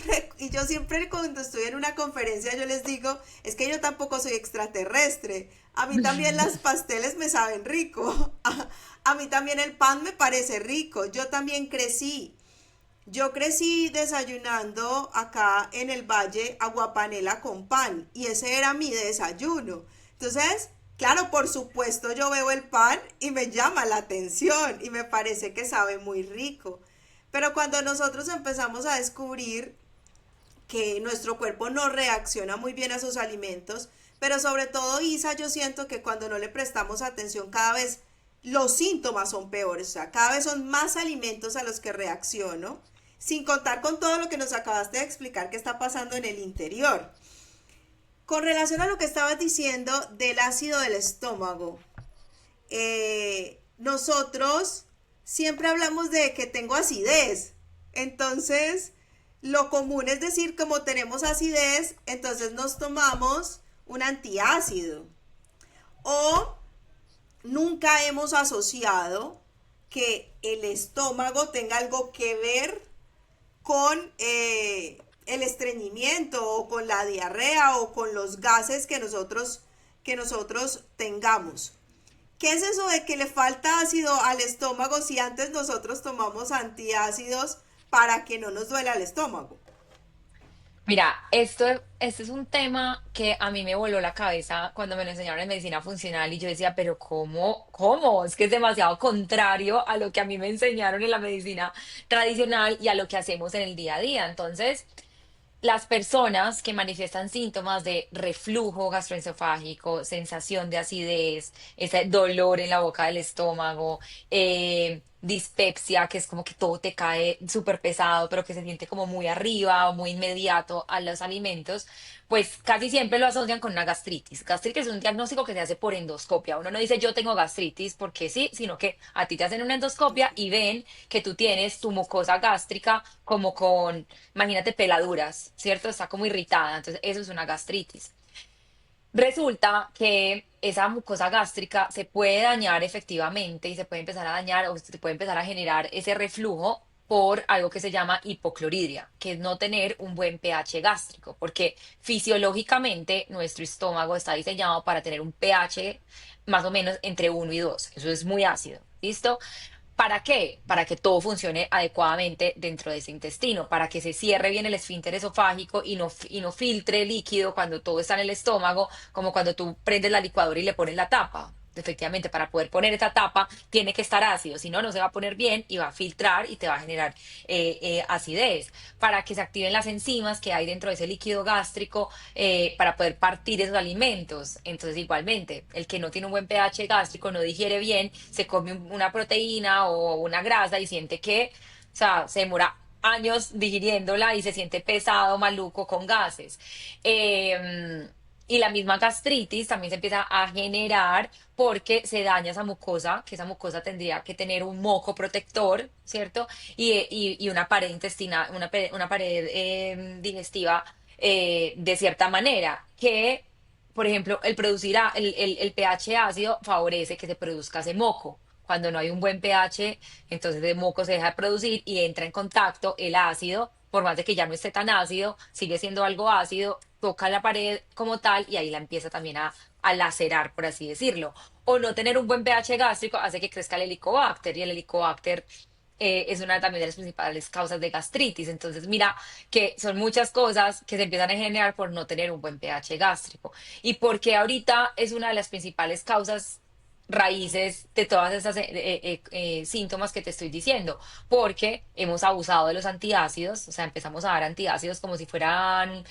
siempre cuando estoy en una conferencia yo les digo, es que yo tampoco soy extraterrestre. A mí también las pasteles me saben rico. A mí también el pan me parece rico. Yo también crecí. Yo crecí desayunando acá en el valle aguapanela con pan y ese era mi desayuno. Entonces, claro, por supuesto yo veo el pan y me llama la atención y me parece que sabe muy rico. Pero cuando nosotros empezamos a descubrir que nuestro cuerpo no reacciona muy bien a esos alimentos, pero sobre todo, Isa, yo siento que cuando no le prestamos atención cada vez los síntomas son peores, o sea, cada vez son más alimentos a los que reacciono, sin contar con todo lo que nos acabaste de explicar que está pasando en el interior. Con relación a lo que estabas diciendo del ácido del estómago, nosotros siempre hablamos de que tengo acidez. Entonces, lo común es decir, como tenemos acidez, entonces nos tomamos un antiácido. O nunca hemos asociado que el estómago tenga algo que ver con el estreñimiento o con la diarrea o con los gases que nosotros tengamos. ¿Qué es eso de que le falta ácido al estómago si antes nosotros tomamos antiácidos para que no nos duela el estómago? Mira, este es un tema que a mí me voló la cabeza cuando me lo enseñaron en medicina funcional y yo decía, pero ¿cómo? Es que es demasiado contrario a lo que a mí me enseñaron en la medicina tradicional y a lo que hacemos en el día a día. Entonces, las personas que manifiestan síntomas de reflujo gastroesofágico, sensación de acidez, ese dolor en la boca del estómago, dispepsia, que es como que todo te cae súper pesado, pero que se siente como muy arriba o muy inmediato a los alimentos, pues casi siempre lo asocian con una gastritis. Gastritis es un diagnóstico que se hace por endoscopia. Uno no dice yo tengo gastritis porque sí, sino que a ti te hacen una endoscopia y ven que tú tienes tu mucosa gástrica como con, imagínate, peladuras, ¿cierto? Está como irritada, entonces eso es una gastritis. Resulta que esa mucosa gástrica se puede dañar efectivamente y se puede empezar a dañar o se puede empezar a generar ese reflujo por algo que se llama hipocloridria, que es no tener un buen pH gástrico, porque fisiológicamente nuestro estómago está diseñado para tener un pH más o menos entre 1 y 2. Eso es muy ácido. ¿Listo? ¿Para qué? Para que todo funcione adecuadamente dentro de ese intestino, para que se cierre bien el esfínter esofágico y no filtre líquido cuando todo está en el estómago, como cuando tú prendes la licuadora y le pones la tapa. Efectivamente, para poder poner esa tapa tiene que estar ácido, si no, no se va a poner bien y va a filtrar y te va a generar acidez. Para que se activen las enzimas que hay dentro de ese líquido gástrico para poder partir esos alimentos. Entonces, igualmente, el que no tiene un buen pH gástrico no digiere bien, se come una proteína o una grasa y siente que, o sea, se demora años digiriéndola y se siente pesado, maluco, con gases. Y la misma gastritis también se empieza a generar porque se daña esa mucosa, que esa mucosa tendría que tener un moco protector, ¿cierto? Y una pared intestinal, una pared digestiva de cierta manera, que, por ejemplo, el pH ácido favorece que se produzca ese moco. Cuando no hay un buen pH, entonces el moco se deja de producir y entra en contacto el ácido, por más de que ya no esté tan ácido, sigue siendo algo ácido, toca la pared como tal y ahí la empieza también a lacerar, por así decirlo. O no tener un buen pH gástrico hace que crezca el helicobacter y el helicobacter es una también de las principales causas de gastritis. Entonces, mira que son muchas cosas que se empiezan a generar por no tener un buen pH gástrico. Y porque ahorita es una de las principales causas raíces de todas esas síntomas que te estoy diciendo, porque hemos abusado de los antiácidos, o sea, empezamos a dar antiácidos como si fueran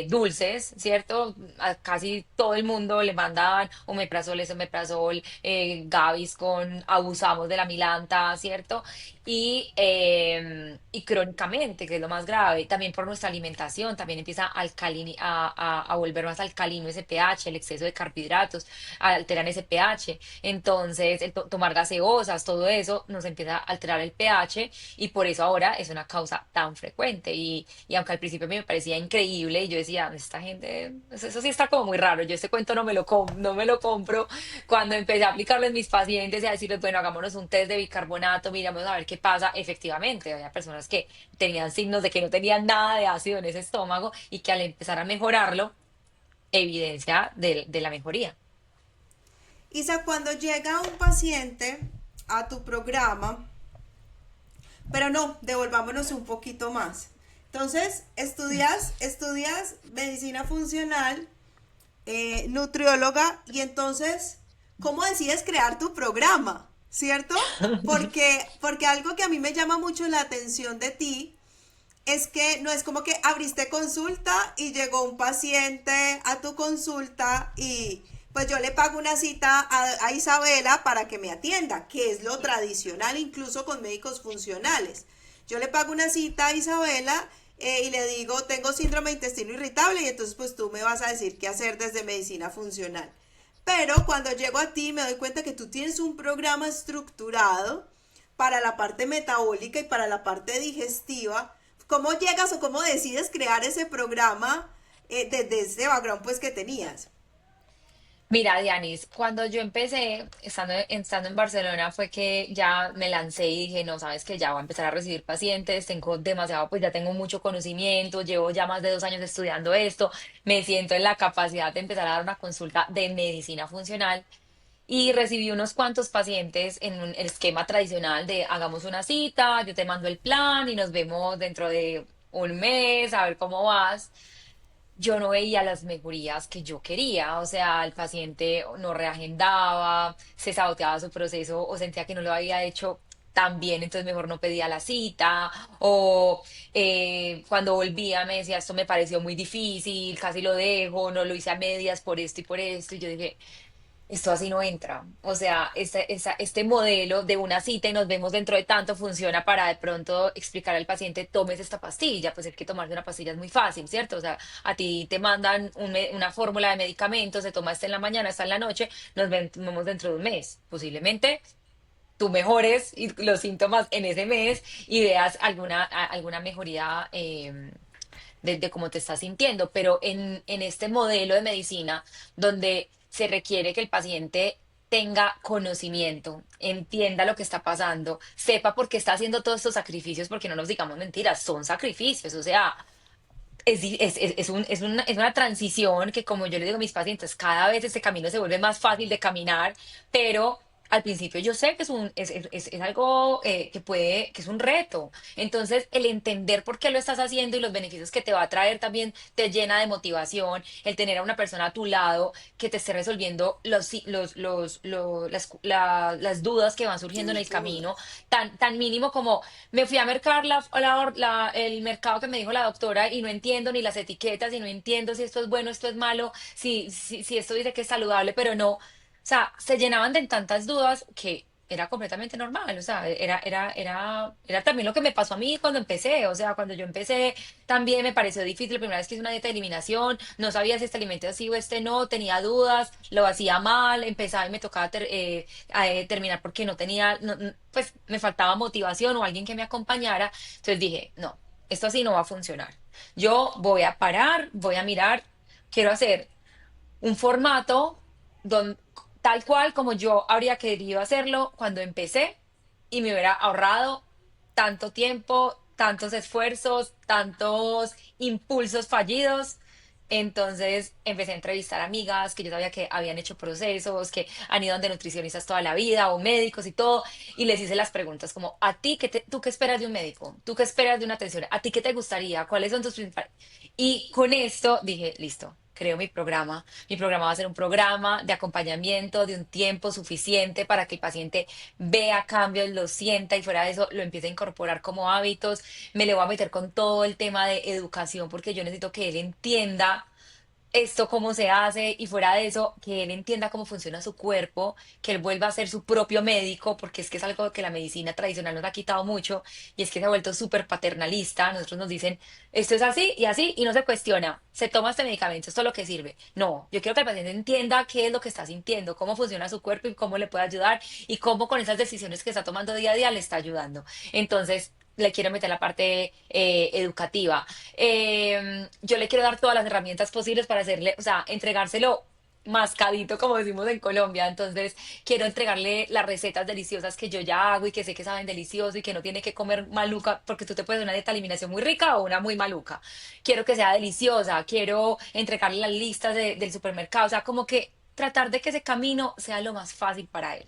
dulces, ¿cierto? A casi todo el mundo le mandan omeprazol, esomeprazol, Gaviscon, abusamos de la milanta, ¿cierto? Y crónicamente, que es lo más grave, también por nuestra alimentación, también empieza a volver más alcalino ese pH, el exceso de carbohidratos alteran ese pH. Entonces, tomar gaseosas, todo eso nos empieza a alterar el pH y por eso ahora es una causa tan frecuente. Y aunque al principio me parecía increíble y yo decía, esta gente, eso sí está como muy raro, yo este cuento no me lo compro. Cuando empecé a aplicarlo en mis pacientes y a decirles, bueno, hagámonos un test de bicarbonato, miramos a ver qué pasa, efectivamente, había personas que tenían signos de que no tenían nada de ácido en ese estómago y que al empezar a mejorarlo, evidencia de la mejoría. Isa, cuando llega un paciente a tu programa, pero no, devolvámonos un poquito más. Entonces, estudias medicina funcional, nutrióloga, y entonces, ¿cómo decides crear tu programa? ¿Cierto? Porque algo que a mí me llama mucho la atención de ti es que no es como que abriste consulta y llegó un paciente a tu consulta y pues yo le pago una cita a Isabela para que me atienda, que es lo tradicional incluso con médicos funcionales. Yo le pago una cita a Isabela y le digo, tengo síndrome de intestino irritable y entonces pues tú me vas a decir qué hacer desde medicina funcional. Pero cuando llego a ti me doy cuenta que tú tienes un programa estructurado para la parte metabólica y para la parte digestiva. ¿Cómo llegas o cómo decides crear ese programa desde ese background pues que tenías? Mira, Dianis, cuando yo empecé, estando en Barcelona, fue que ya me lancé y dije, no, sabes que ya voy a empezar a recibir pacientes, tengo demasiado, pues ya tengo mucho conocimiento, llevo ya más de 2 años estudiando esto, me siento en la capacidad de empezar a dar una consulta de medicina funcional y recibí unos cuantos pacientes en un el esquema tradicional de hagamos una cita, yo te mando el plan y nos vemos dentro de un mes a ver cómo vas. Yo no veía las mejorías que yo quería, o sea, el paciente no reagendaba, se saboteaba su proceso o sentía que no lo había hecho tan bien, entonces mejor no pedía la cita, o cuando volvía me decía, esto me pareció muy difícil, casi lo dejo, no lo hice a medias por esto, y yo dije, esto así no entra. O sea, este modelo de una cita y nos vemos dentro de tanto funciona para de pronto explicar al paciente, tomes esta pastilla. Pues es que tomarse una pastilla es muy fácil, ¿cierto? O sea, a ti te mandan una fórmula de medicamentos, se toma esta en la mañana, esta en la noche, vemos dentro de un mes. Posiblemente tú mejores y los síntomas en ese mes y veas alguna mejoría de cómo te estás sintiendo, pero en este modelo de medicina donde se requiere que el paciente tenga conocimiento, entienda lo que está pasando, sepa por qué está haciendo todos estos sacrificios, porque no nos digamos mentiras, son sacrificios, o sea, es una transición que, como yo le digo a mis pacientes, cada vez este camino se vuelve más fácil de caminar, pero al principio yo sé que es algo que es un reto. Entonces, el entender por qué lo estás haciendo y los beneficios que te va a traer también te llena de motivación. El tener a una persona a tu lado que te esté resolviendo las dudas que van surgiendo en Las el dudas. camino, tan mínimo como me fui a mercar el mercado que me dijo la doctora y no entiendo ni las etiquetas y no entiendo si esto es bueno, esto es malo, si esto dice que es saludable, pero no. O sea, se llenaban de tantas dudas que era completamente normal. O sea, era también lo que me pasó a mí cuando empecé. O sea, cuando yo empecé también me pareció difícil. La primera vez que hice una dieta de eliminación, no sabía si este alimento sí o este no, tenía dudas, lo hacía mal, empezaba y me tocaba terminar porque no tenía, pues me faltaba motivación o alguien que me acompañara. Entonces dije, no, esto así no va a funcionar. Yo voy a parar, voy a mirar, quiero hacer un formato tal cual como yo habría querido hacerlo cuando empecé y me hubiera ahorrado tanto tiempo, tantos esfuerzos, tantos impulsos fallidos. Entonces empecé a entrevistar amigas que yo sabía que habían hecho procesos, que han ido donde nutricionistas toda la vida o médicos y todo, y les hice las preguntas como, ¿a ti tú qué esperas de un médico? ¿Tú qué esperas de una atención? ¿A ti qué te gustaría? ¿Cuáles son tus principales? Y con esto dije, listo, creo mi programa. Mi programa va a ser un programa de acompañamiento de un tiempo suficiente para que el paciente vea cambios, lo sienta y fuera de eso lo empiece a incorporar como hábitos. Me le voy a meter con todo el tema de educación porque yo necesito que él entienda esto cómo se hace y fuera de eso, que él entienda cómo funciona su cuerpo, que él vuelva a ser su propio médico, porque es que es algo que la medicina tradicional nos ha quitado mucho y es que se ha vuelto súper paternalista. Nosotros nos dicen, esto es así y no se cuestiona. Se toma este medicamento, esto es lo que sirve. No, yo quiero que el paciente entienda qué es lo que está sintiendo, cómo funciona su cuerpo y cómo le puede ayudar y cómo con esas decisiones que está tomando día a día le está ayudando. Entonces, le quiero meter la parte educativa. Yo le quiero dar todas las herramientas posibles para hacerle, o sea, entregárselo mascadito, como decimos en Colombia. Entonces, quiero entregarle las recetas deliciosas que yo ya hago y que sé que saben delicioso y que no tiene que comer maluca, porque tú te puedes hacer una dieta de eliminación muy rica o una muy maluca. Quiero que sea deliciosa, quiero entregarle las listas del supermercado, o sea, como que tratar de que ese camino sea lo más fácil para él.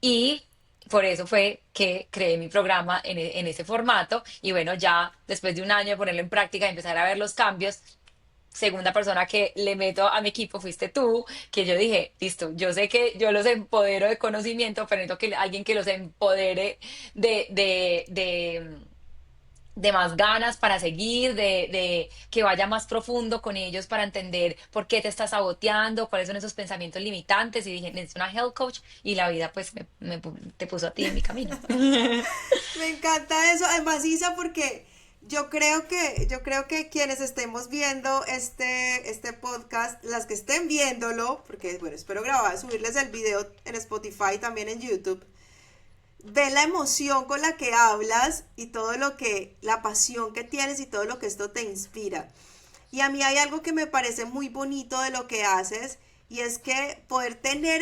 Y por eso fue que creé mi programa en ese formato. Y bueno, ya después de un año de ponerlo en práctica y empezar a ver los cambios, segunda persona que le meto a mi equipo fuiste tú, que yo dije, listo, yo sé que yo los empodero de conocimiento, pero necesito que alguien que los empodere de, de, de, de más ganas para seguir, de que vaya más profundo con ellos para entender por qué te estás saboteando, cuáles son esos pensamientos limitantes. Y dije, necesito una health coach y la vida pues te puso a ti en mi camino. Me encanta eso, además Isa, porque yo creo que quienes estemos viendo este podcast, las que estén viéndolo, porque bueno, espero grabar, subirles el video en Spotify, también en YouTube, ven la emoción con la que hablas y todo lo que, la pasión que tienes y todo lo que esto te inspira. Y a mí hay algo que me parece muy bonito de lo que haces y es que poder tener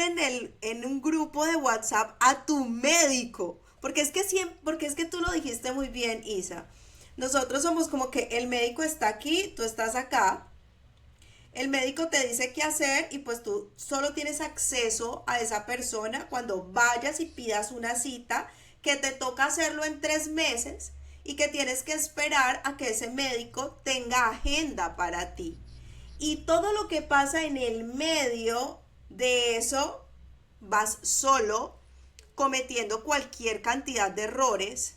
en un grupo de WhatsApp a tu médico, porque es que tú lo dijiste muy bien, Isa. Nosotros somos como que el médico está aquí, tú estás acá, el médico te dice qué hacer y pues tú solo tienes acceso a esa persona cuando vayas y pidas una cita, que te toca hacerlo en 3 meses y que tienes que esperar a que ese médico tenga agenda para ti. Y todo lo que pasa en el medio de eso, vas solo cometiendo cualquier cantidad de errores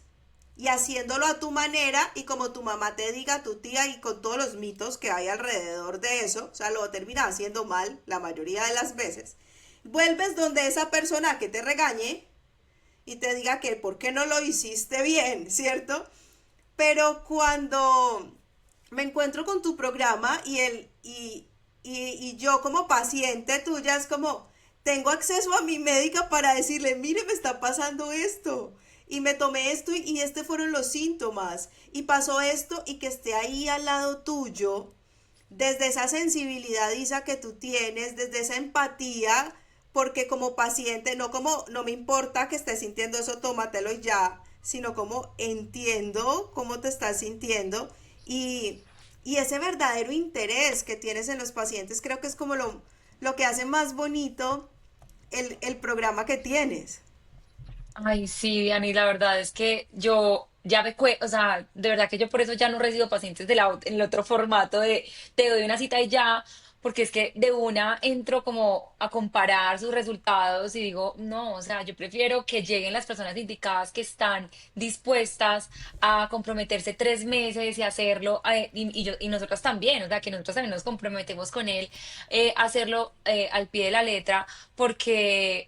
y haciéndolo a tu manera y como tu mamá te diga, tu tía y con todos los mitos que hay alrededor de eso, o sea, lo terminas haciendo mal la mayoría de las veces. Vuelves donde esa persona que te regañe y te diga que por qué no lo hiciste bien, ¿cierto? Pero cuando me encuentro con tu programa y yo como paciente tuya es como, tengo acceso a mi médica para decirle, mire, me está pasando esto. Y me tomé esto y este fueron los síntomas. Y pasó esto y que esté ahí al lado tuyo, desde esa sensibilidad, Isa, que tú tienes, desde esa empatía, porque como paciente, no como, no me importa que estés sintiendo eso, tómatelo y ya, sino como entiendo cómo te estás sintiendo y, y ese verdadero interés que tienes en los pacientes, creo que es como lo que hace más bonito el programa que tienes. Ay, sí, Diani, la verdad es que yo ya o sea, de verdad que yo por eso ya no recibo pacientes en el otro formato de te doy una cita y ya, porque es que de una entro como a comparar sus resultados y digo, no, o sea, yo prefiero que lleguen las personas indicadas que están dispuestas a comprometerse 3 meses y hacerlo, y nosotros también, o sea, que nosotros también nos comprometemos con él, hacerlo al pie de la letra, porque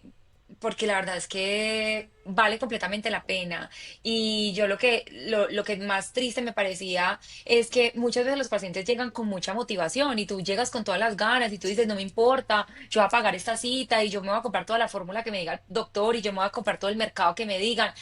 la verdad es que vale completamente la pena. Y yo lo que más triste me parecía es que muchas veces los pacientes llegan con mucha motivación y tú llegas con todas las ganas y tú dices, no me importa, yo voy a pagar esta cita y yo me voy a comprar toda la fórmula que me diga el doctor y yo me voy a comprar todo el mercado que me digan.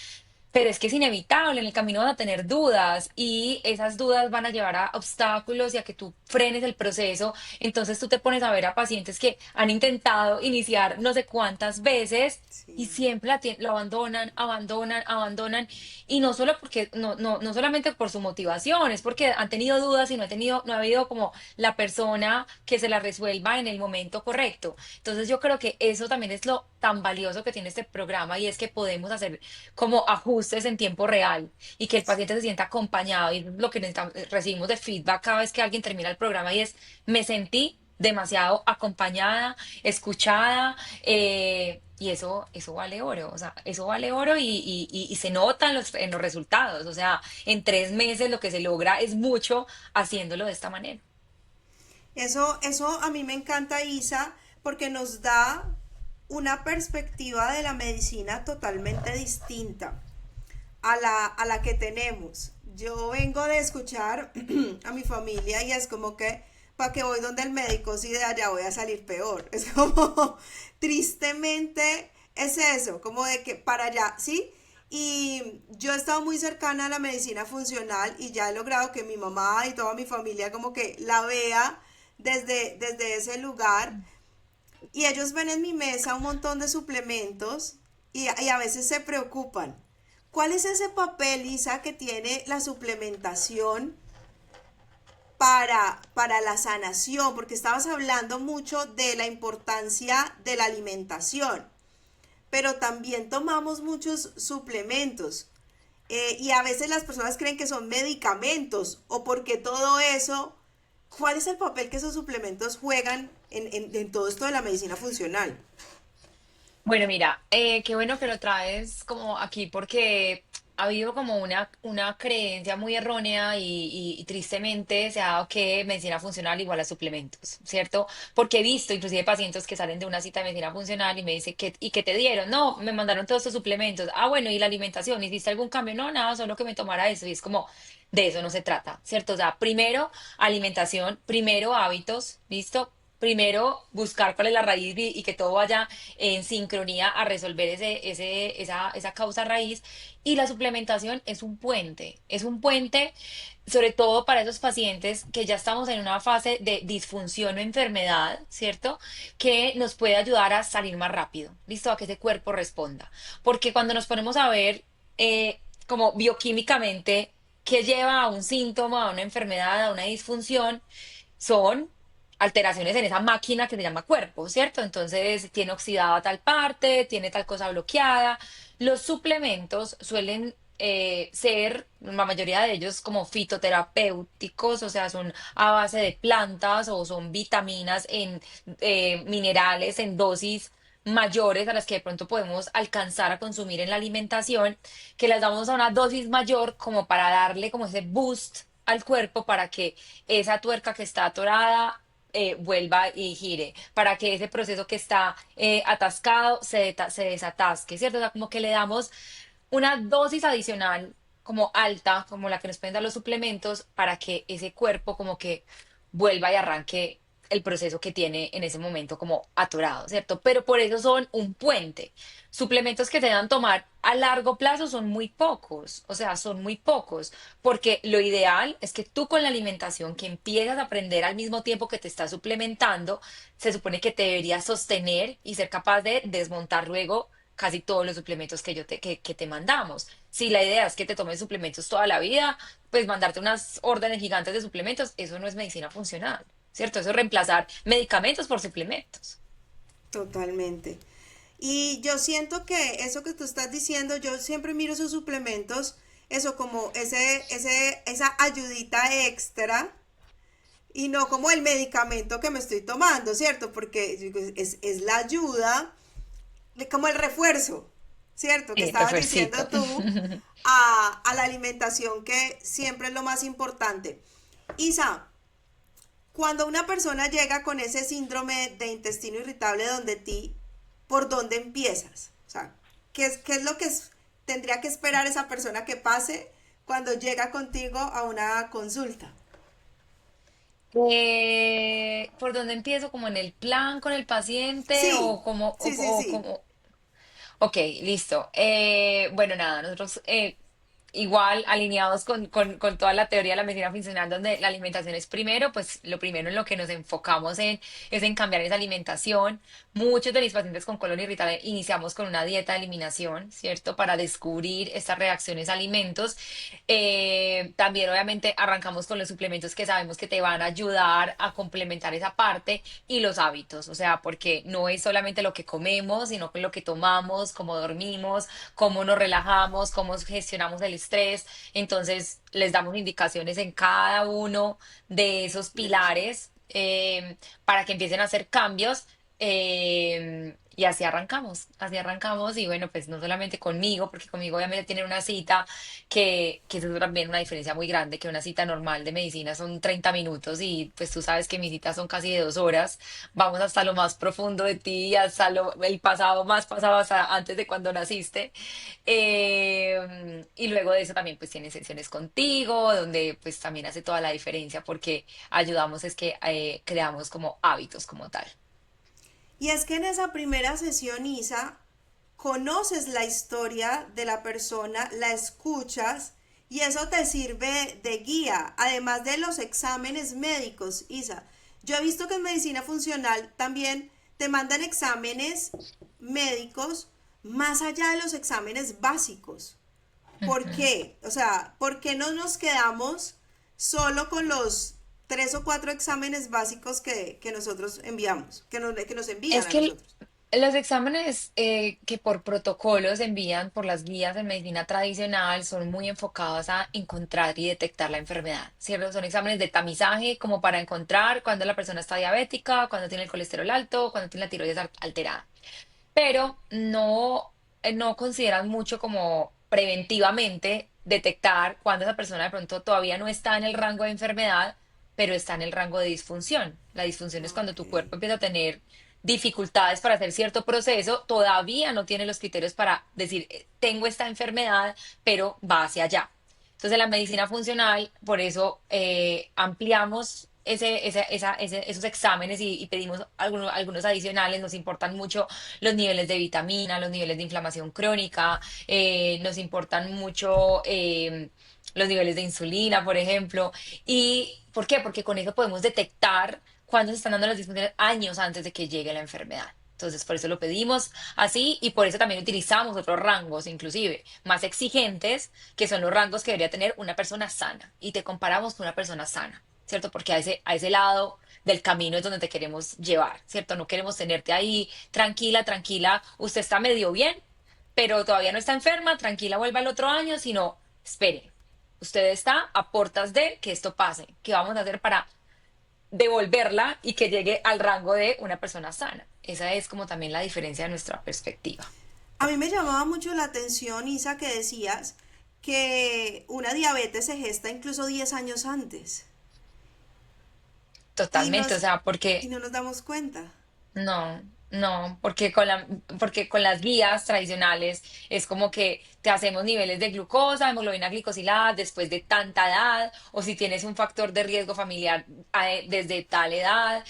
Pero es que es inevitable, en el camino van a tener dudas y esas dudas van a llevar a obstáculos y a que tú frenes el proceso. Entonces tú te pones a ver a pacientes que han intentado iniciar no sé cuántas veces y Sí. siempre lo abandonan, abandonan, abandonan. Y no solo porque, no solamente por su motivación, es porque han tenido dudas y no ha habido como la persona que se la resuelva en el momento correcto. Entonces yo creo que eso también es lo tan valioso que tiene este programa y es que podemos hacer como ajustes en tiempo real y que el paciente se sienta acompañado. Y es lo que recibimos de feedback cada vez que alguien termina el programa y es, me sentí demasiado acompañada, escuchada, y eso vale oro, o sea, eso vale oro y se nota en los resultados, o sea, en 3 meses lo que se logra es mucho haciéndolo de esta manera. Eso a mí me encanta, Isa, porque nos da una perspectiva de la medicina totalmente distinta a la que tenemos. Yo vengo de escuchar a mi familia y es como que, ¿para qué voy donde el médico si de allá voy a salir peor? Es como, tristemente, es eso, como de que para allá, ¿sí? Y yo he estado muy cercana a la medicina funcional y ya he logrado que mi mamá y toda mi familia como que la vea desde ese lugar y ellos ven en mi mesa un montón de suplementos y a veces se preocupan. ¿Cuál es ese papel, Lisa, que tiene la suplementación para la sanación? Porque estabas hablando mucho de la importancia de la alimentación, pero también tomamos muchos suplementos. Y a veces las personas creen que son medicamentos o porque todo eso, ¿cuál es el papel que esos suplementos juegan en todo esto de la medicina funcional? Bueno, mira, qué bueno que lo traes como aquí porque ha habido como una creencia muy errónea y tristemente se ha dado que medicina funcional igual a suplementos, ¿cierto? Porque he visto inclusive pacientes que salen de una cita de medicina funcional y me dicen, ¿y qué te dieron? No, me mandaron todos estos suplementos. Ah, bueno, ¿y la alimentación? ¿Hiciste algún cambio? No, nada, solo que me tomara eso. Y es como, de eso no se trata, ¿cierto? O sea, primero alimentación, primero hábitos, ¿listo? Primero, buscar cuál es la raíz y que todo vaya en sincronía a resolver esa causa raíz. Y la suplementación es un puente sobre todo para esos pacientes que ya estamos en una fase de disfunción o enfermedad, ¿cierto? Que nos puede ayudar a salir más rápido, ¿listo? A que ese cuerpo responda. Porque cuando nos ponemos a ver como bioquímicamente qué lleva a un síntoma, a una enfermedad, a una disfunción, son alteraciones en esa máquina que se llama cuerpo, ¿cierto? Entonces tiene oxidada tal parte, tiene tal cosa bloqueada. Los suplementos suelen ser, la mayoría de ellos, como fitoterapéuticos, o sea, son a base de plantas o son vitaminas en minerales en dosis mayores a las que de pronto podemos alcanzar a consumir en la alimentación, que las damos a una dosis mayor como para darle como ese boost al cuerpo para que esa tuerca que está atorada vuelva y gire, para que ese proceso que está atascado se desatasque, ¿cierto? O sea, como que le damos una dosis adicional como alta, como la que nos pueden dar los suplementos, para que ese cuerpo como que vuelva y arranque el proceso que tiene en ese momento como atorado, ¿cierto? Pero por eso son un puente. Suplementos que te dan tomar a largo plazo son muy pocos, o sea, son muy pocos, porque lo ideal es que tú con la alimentación que empiezas a aprender al mismo tiempo que te estás suplementando, se supone que te deberías sostener y ser capaz de desmontar luego casi todos los suplementos que te mandamos. Si la idea es que te tomes suplementos toda la vida, pues mandarte unas órdenes gigantes de suplementos, eso no es medicina funcional, ¿cierto? Eso es reemplazar medicamentos por suplementos. Totalmente. Y yo siento que eso que tú estás diciendo, yo siempre miro esos suplementos, eso como esa ayudita extra y no como el medicamento que me estoy tomando, ¿cierto? Porque es la ayuda, como el refuerzo, ¿cierto? Que estabas diciendo Refuercito. tú a la alimentación, que siempre es lo más importante. Isa, cuando una persona llega con ese síndrome de intestino irritable donde ti, ¿por dónde empiezas? O sea, qué es lo que tendría que esperar esa persona que pase cuando llega contigo a una consulta? ¿Por dónde empiezo? ¿Como en el plan con el paciente Sí, sí, sí, o sí. como... Ok, listo. Bueno, nada, nosotros igual alineados con toda la teoría de la medicina funcional, donde la alimentación es primero, pues lo primero en lo que nos enfocamos es en cambiar esa alimentación. Muchos de mis pacientes con colon irritable iniciamos con una dieta de eliminación, ¿cierto? Para descubrir estas reacciones a alimentos. También obviamente arrancamos con los suplementos que sabemos que te van a ayudar a complementar esa parte y los hábitos, o sea, porque no es solamente lo que comemos, sino que lo que tomamos, cómo dormimos, cómo nos relajamos, cómo gestionamos el estrés. Entonces, les damos indicaciones en cada uno de esos Buenísimo. pilares para que empiecen a hacer cambios. Y así arrancamos y bueno, pues no solamente conmigo, porque conmigo obviamente tienen una cita que eso es también una diferencia muy grande, que una cita normal de medicina son 30 minutos y pues tú sabes que mis citas son casi de 2 horas. Vamos hasta lo más profundo de ti, hasta el pasado más pasado, hasta antes de cuando naciste. Y luego de eso también pues tienes sesiones contigo, donde pues también hace toda la diferencia porque ayudamos es que creamos como hábitos como tal. Y es que en esa primera sesión, Isa, conoces la historia de la persona, la escuchas y eso te sirve de guía, además de los exámenes médicos, Isa. Yo he visto que en medicina funcional también te mandan exámenes médicos más allá de los exámenes básicos. ¿Por Ujú. qué? O sea, ¿por qué no nos quedamos solo con los 3 o 4 exámenes básicos que nosotros enviamos, que nos envían Es a que nosotros? los exámenes que por protocolo se envían por las guías de medicina tradicional son muy enfocados a encontrar y detectar la enfermedad, ¿cierto? Son exámenes de tamizaje como para encontrar cuando la persona está diabética, cuando tiene el colesterol alto, cuando tiene la tiroides alterada, pero no consideran mucho como preventivamente detectar cuando esa persona de pronto todavía no está en el rango de enfermedad, pero está en el rango de disfunción. La disfunción es cuando Ok. tu cuerpo empieza a tener dificultades para hacer cierto proceso, todavía no tiene los criterios para decir, tengo esta enfermedad, pero va hacia allá. Entonces, la medicina funcional, por eso ampliamos esos exámenes y pedimos algunos adicionales. Nos importan mucho los niveles de vitamina, los niveles de inflamación crónica, nos importan mucho los niveles de insulina, por ejemplo. ¿Y por qué? Porque con eso podemos detectar cuándo se están dando las disfunciones años antes de que llegue la enfermedad. Entonces, por eso lo pedimos así y por eso también utilizamos otros rangos, inclusive más exigentes, que son los rangos que debería tener una persona sana. Y te comparamos con una persona sana. ¿cierto? Porque a ese lado del camino es donde te queremos llevar, ¿cierto? No queremos tenerte ahí tranquila, tranquila, usted está medio bien, pero todavía no está enferma, tranquila, vuelva el otro año, sino, espere, usted está a portas de que esto pase. ¿Qué vamos a hacer para devolverla y que llegue al rango de una persona sana? Esa es como también la diferencia de nuestra perspectiva. A mí me llamaba mucho la atención, Isa, que decías que una diabetes se gesta incluso 10 años antes y, Totalmente, o sea, y porque no nos damos cuenta. no, no, porque con las guías tradicionales es como que te hacemos niveles de glucosa, hemoglobina glicosilada después de tanta edad, o si tienes un factor de riesgo familiar desde tal edad,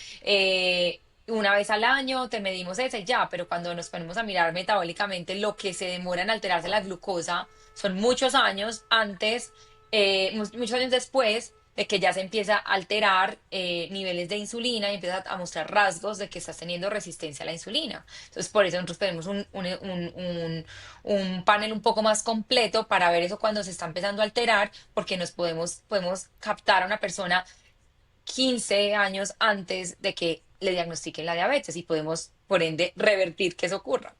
una vez al año te medimos esa y ya, pero cuando nos ponemos a mirar metabólicamente lo que se demora en alterarse la glucosa son muchos años antes, muchos años después de que ya se empieza a alterar niveles de insulina y empieza a mostrar rasgos de que estás teniendo resistencia a la insulina. Entonces, por eso nosotros tenemos un panel un poco más completo para ver eso cuando se está empezando a alterar, porque podemos captar a una persona 15 años antes de que le diagnostiquen la diabetes y podemos, por ende, revertir que eso ocurra.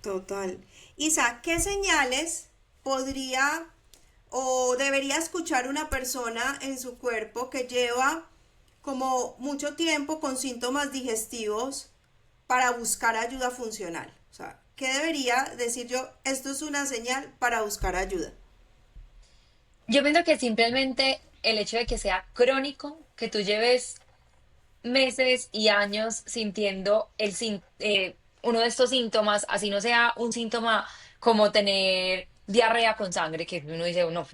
Total. Isa, ¿qué señales podría o debería escuchar una persona en su cuerpo que lleva como mucho tiempo con síntomas digestivos para buscar ayuda funcional? O sea, ¿qué debería decir yo? Esto es una señal para buscar ayuda. Yo pienso que simplemente el hecho de que sea crónico, que tú lleves meses y años sintiendo uno de estos síntomas, así no sea un síntoma como tener diarrea con sangre, que uno dice, no,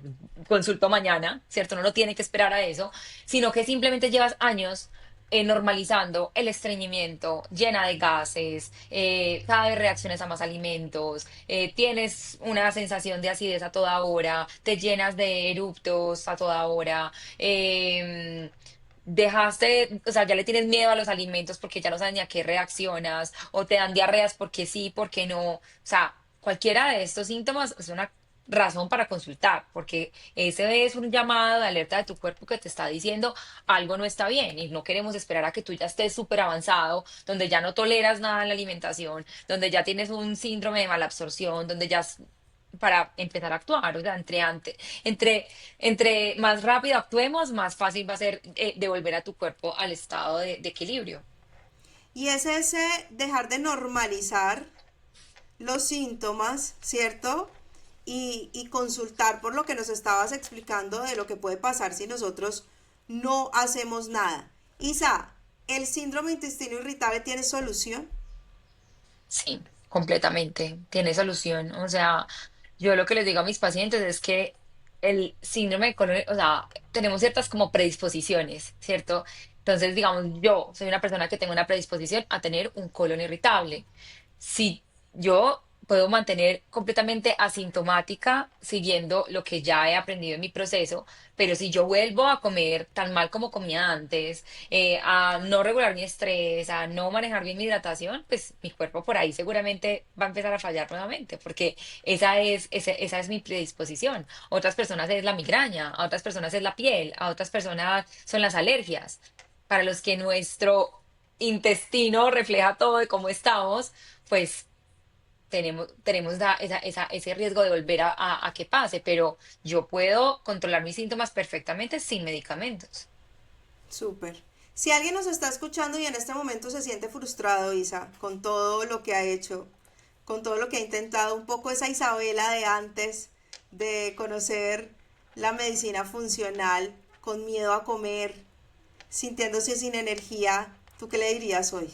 consulto mañana, ¿cierto? No tiene que esperar a eso, sino que simplemente llevas años normalizando el estreñimiento, llena de gases, cada vez reacciones a más alimentos, tienes una sensación de acidez a toda hora, te llenas de eruptos a toda hora, dejaste, o sea, ya le tienes miedo a los alimentos porque ya no sabes ni a qué reaccionas, o te dan diarreas porque sí, porque no. O sea, cualquiera de estos síntomas es una razón para consultar, porque ese es un llamado de alerta de tu cuerpo que te está diciendo algo no está bien y no queremos esperar a que tú ya estés súper avanzado, donde ya no toleras nada en la alimentación, donde ya tienes un síndrome de mala absorción, donde ya para empezar a actuar, o sea, entre más rápido actuemos, más fácil va a ser devolver a tu cuerpo al estado de equilibrio. Y es ese dejar de normalizar los síntomas, ¿cierto? Y consultar por lo que nos estabas explicando de lo que puede pasar si nosotros no hacemos nada. Isa, ¿el síndrome intestino irritable tiene solución? Sí, completamente. Tiene solución. O sea, yo lo que les digo a mis pacientes es que el síndrome de colon, o sea, tenemos ciertas como predisposiciones, ¿cierto? Entonces, digamos, yo soy una persona que tengo una predisposición a tener un colon irritable. Si yo puedo mantener completamente asintomática siguiendo lo que ya he aprendido en mi proceso, pero si yo vuelvo a comer tan mal como comía antes, a no regular mi estrés, a no manejar bien mi hidratación, pues mi cuerpo por ahí seguramente va a empezar a fallar nuevamente, porque esa es mi predisposición. Otras personas es la migraña, a otras personas es la piel, a otras personas son las alergias. Para los que nuestro intestino refleja todo de cómo estamos, pues tenemos ese riesgo de volver a que pase, pero yo puedo controlar mis síntomas perfectamente sin medicamentos. Súper. Si alguien nos está escuchando y en este momento se siente frustrado, Isa, con todo lo que ha hecho, con todo lo que ha intentado, un poco esa Isabela de antes, de conocer la medicina funcional, con miedo a comer, sintiéndose sin energía, ¿tú qué le dirías hoy?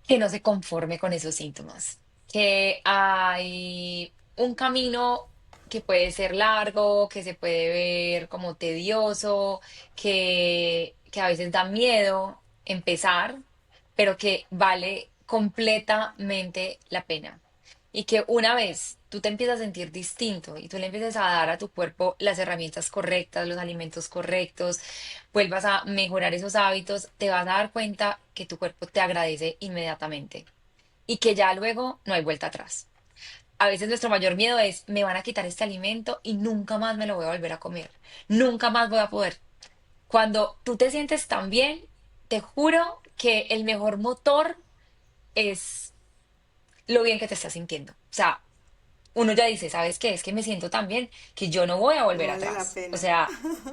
Que no se conforme con esos síntomas, que hay un camino que puede ser largo, que se puede ver como tedioso, que a veces da miedo empezar, pero que vale completamente la pena. Y que una vez tú te empiezas a sentir distinto y tú le empiezas a dar a tu cuerpo las herramientas correctas, los alimentos correctos, vuelvas a mejorar esos hábitos, te vas a dar cuenta que tu cuerpo te agradece inmediatamente y que ya luego no hay vuelta atrás. a veces nuestro mayor miedo es, me van a quitar este alimento y nunca más me lo voy a volver a comer. Nunca más voy a poder. Cuando tú te sientes tan bien, te juro que el mejor motor es lo bien que te estás sintiendo. O sea, uno ya dice, ¿sabes qué? Es que me siento tan bien que yo no voy a volver Vale la atrás. O pena. sea,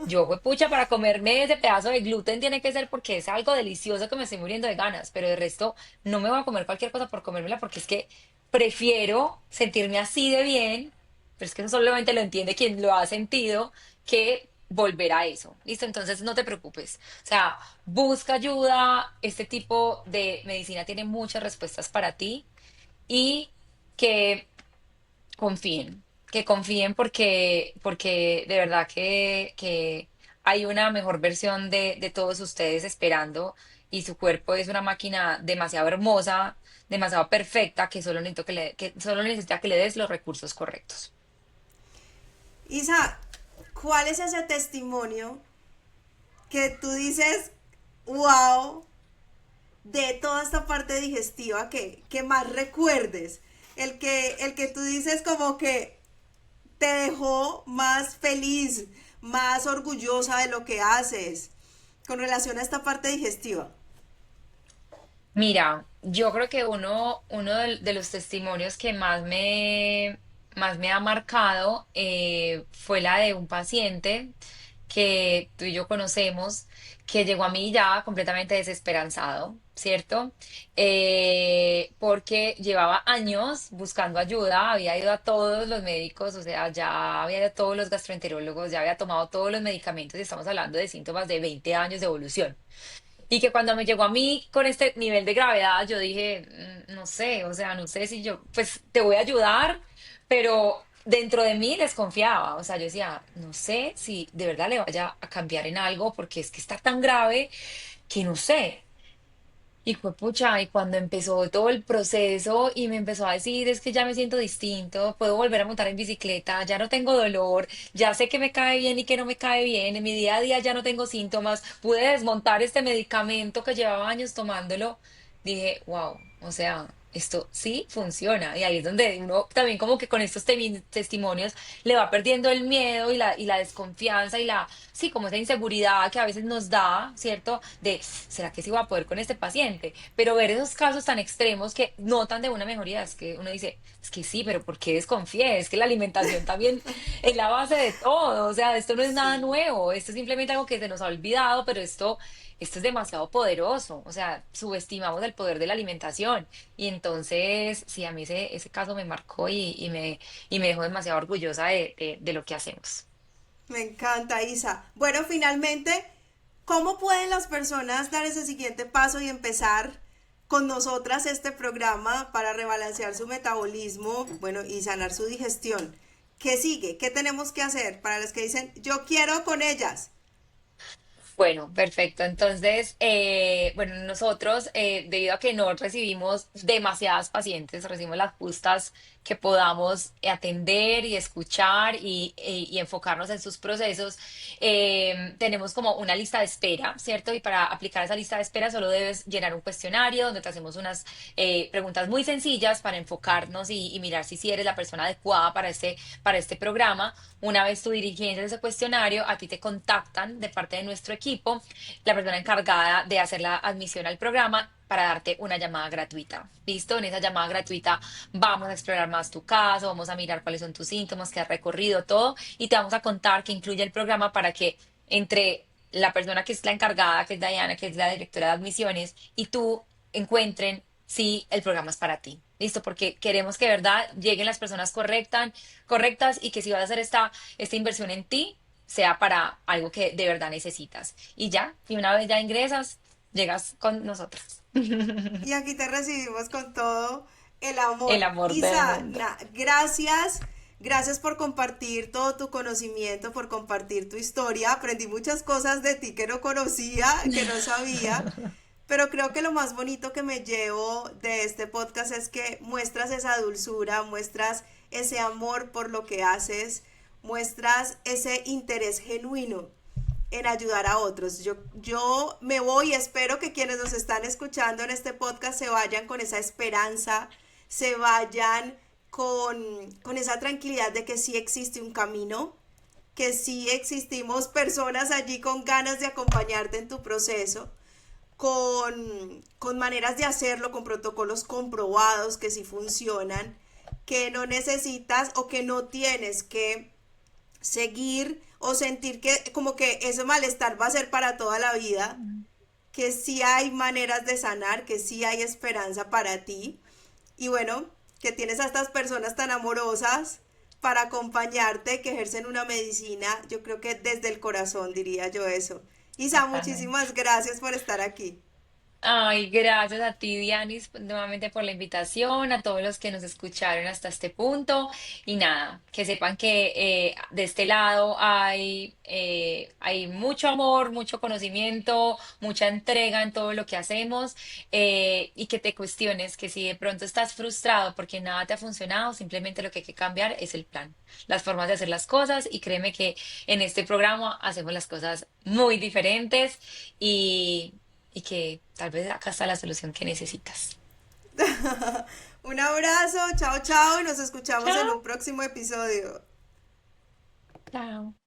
yo, pucha, para comerme ese pedazo de gluten tiene que ser porque es algo delicioso que me estoy muriendo de ganas, pero de resto no me voy a comer cualquier cosa por comérmela porque es que prefiero sentirme así de bien, pero es que eso solamente lo entiende quien lo ha sentido, que volver a eso. ¿Listo? Entonces no te preocupes. O sea, busca ayuda. Este tipo de medicina tiene muchas respuestas para ti y que confíen, que confíen porque de verdad que hay una mejor versión de todos ustedes esperando y su cuerpo es una máquina demasiado hermosa, demasiado perfecta que solo necesita que le des los recursos correctos. Isa, ¿cuál es ese testimonio que tú dices, wow, de toda esta parte digestiva que más recuerdes? El que tú dices como que te dejó más feliz, más orgullosa de lo que haces con relación a esta parte digestiva. Mira, yo creo que uno de los testimonios que más me ha marcado fue la de un paciente que tú y yo conocemos, que llegó a mí ya completamente desesperanzado, ¿cierto? Porque llevaba años buscando ayuda, había ido a todos los médicos, o sea, ya había ido a todos los gastroenterólogos, ya había tomado todos los medicamentos y estamos hablando de síntomas de 20 años de evolución. Y que cuando me llegó a mí con este nivel de gravedad, yo dije, No sé, o sea, no sé si yo, pues te voy a ayudar, pero dentro de mí desconfiaba, o sea, yo decía, no sé si de verdad le vaya a cambiar en algo, porque es que está tan grave que no sé. Y fue pucha, y cuando empezó todo el proceso y me empezó a decir, es que ya me siento distinto, puedo volver a montar en bicicleta, ya no tengo dolor, ya sé que me cae bien y que no me cae bien, en mi día a día ya no tengo síntomas, pude desmontar este medicamento que llevaba años tomándolo, dije, wow, o sea, esto sí funciona. Y ahí es donde uno también como que con estos testimonios le va perdiendo el miedo y la desconfianza y la, sí, como esa inseguridad que a veces nos da, ¿cierto? De, ¿será que sí voy a poder con este paciente? Pero ver esos casos tan extremos que notan de una mejoría, es que uno dice, es que sí, pero ¿por qué desconfié? Es que la alimentación también es la base de todo, o sea, esto no es nada Sí. nuevo, esto es simplemente algo que se nos ha olvidado, pero esto es demasiado poderoso, o sea, subestimamos el poder de la alimentación. Y entonces, sí, a mí ese caso me marcó y me dejó demasiado orgullosa de lo que hacemos. Me encanta, Isa. Bueno, finalmente, ¿cómo pueden las personas dar ese siguiente paso y empezar con nosotras este programa para rebalancear su metabolismo, bueno, y sanar su digestión? ¿Qué sigue? ¿Qué tenemos que hacer para los que dicen, yo quiero con ellas? Bueno, perfecto. Entonces, bueno, nosotros, debido a que no recibimos demasiadas pacientes, recibimos las justas que podamos atender y escuchar y enfocarnos en sus procesos, tenemos como una lista de espera, ¿cierto? Y para aplicar esa lista de espera solo debes llenar un cuestionario donde te hacemos unas preguntas muy sencillas para enfocarnos y mirar si eres la persona adecuada para este programa. Una vez tú dirigiendo ese cuestionario, a ti te contactan de parte de nuestro equipo, la persona encargada de hacer la admisión al programa para darte una llamada gratuita. ¿Listo? En esa llamada gratuita vamos a explorar más tu caso, vamos a mirar cuáles son tus síntomas, qué has recorrido, todo, y te vamos a contar qué incluye el programa para que entre la persona que es la encargada, que es Diana, que es la directora de admisiones, y tú encuentren si el programa es para ti. ¿Listo? Porque queremos que de verdad lleguen las personas correctas y que si vas a hacer esta inversión en ti, sea para algo que de verdad necesitas. Y ya, y una vez ya ingresas, llegas con nosotros. Y aquí te recibimos con todo el El amor. amor del Isa, mundo. gracias. Gracias por compartir todo tu conocimiento, por compartir tu historia. Aprendí muchas cosas de ti que no conocía, que no sabía. Pero creo que lo más bonito que me llevo de este podcast es que muestras esa dulzura, muestras ese amor por lo que haces, muestras ese interés genuino en ayudar a otros. Yo me voy y espero que quienes nos están escuchando en este podcast se vayan con esa esperanza, se vayan con esa tranquilidad de que sí existe un camino, que sí existimos personas allí con ganas de acompañarte en tu proceso, con maneras de hacerlo, con protocolos comprobados que sí funcionan, que no necesitas o que no tienes que seguir o sentir que como que ese malestar va a ser para toda la vida, que sí hay maneras de sanar, que sí hay esperanza para ti y bueno, que tienes a estas personas tan amorosas para acompañarte, que ejercen una medicina, yo creo que desde el corazón diría yo eso. Isa, Totalmente. muchísimas gracias por estar aquí. Ay, gracias a ti, Dianis, nuevamente por la invitación, a todos los que nos escucharon hasta este punto. Y nada, que sepan que de este lado hay mucho amor, mucho conocimiento, mucha entrega en todo lo que hacemos y que te cuestiones que si de pronto estás frustrado porque nada te ha funcionado, simplemente lo que hay que cambiar es el plan, las formas de hacer las cosas y créeme que en este programa hacemos las cosas muy diferentes y que tal vez acá está la solución que necesitas. Un abrazo, chao, chao y nos escuchamos en Chao. un próximo episodio. Chao.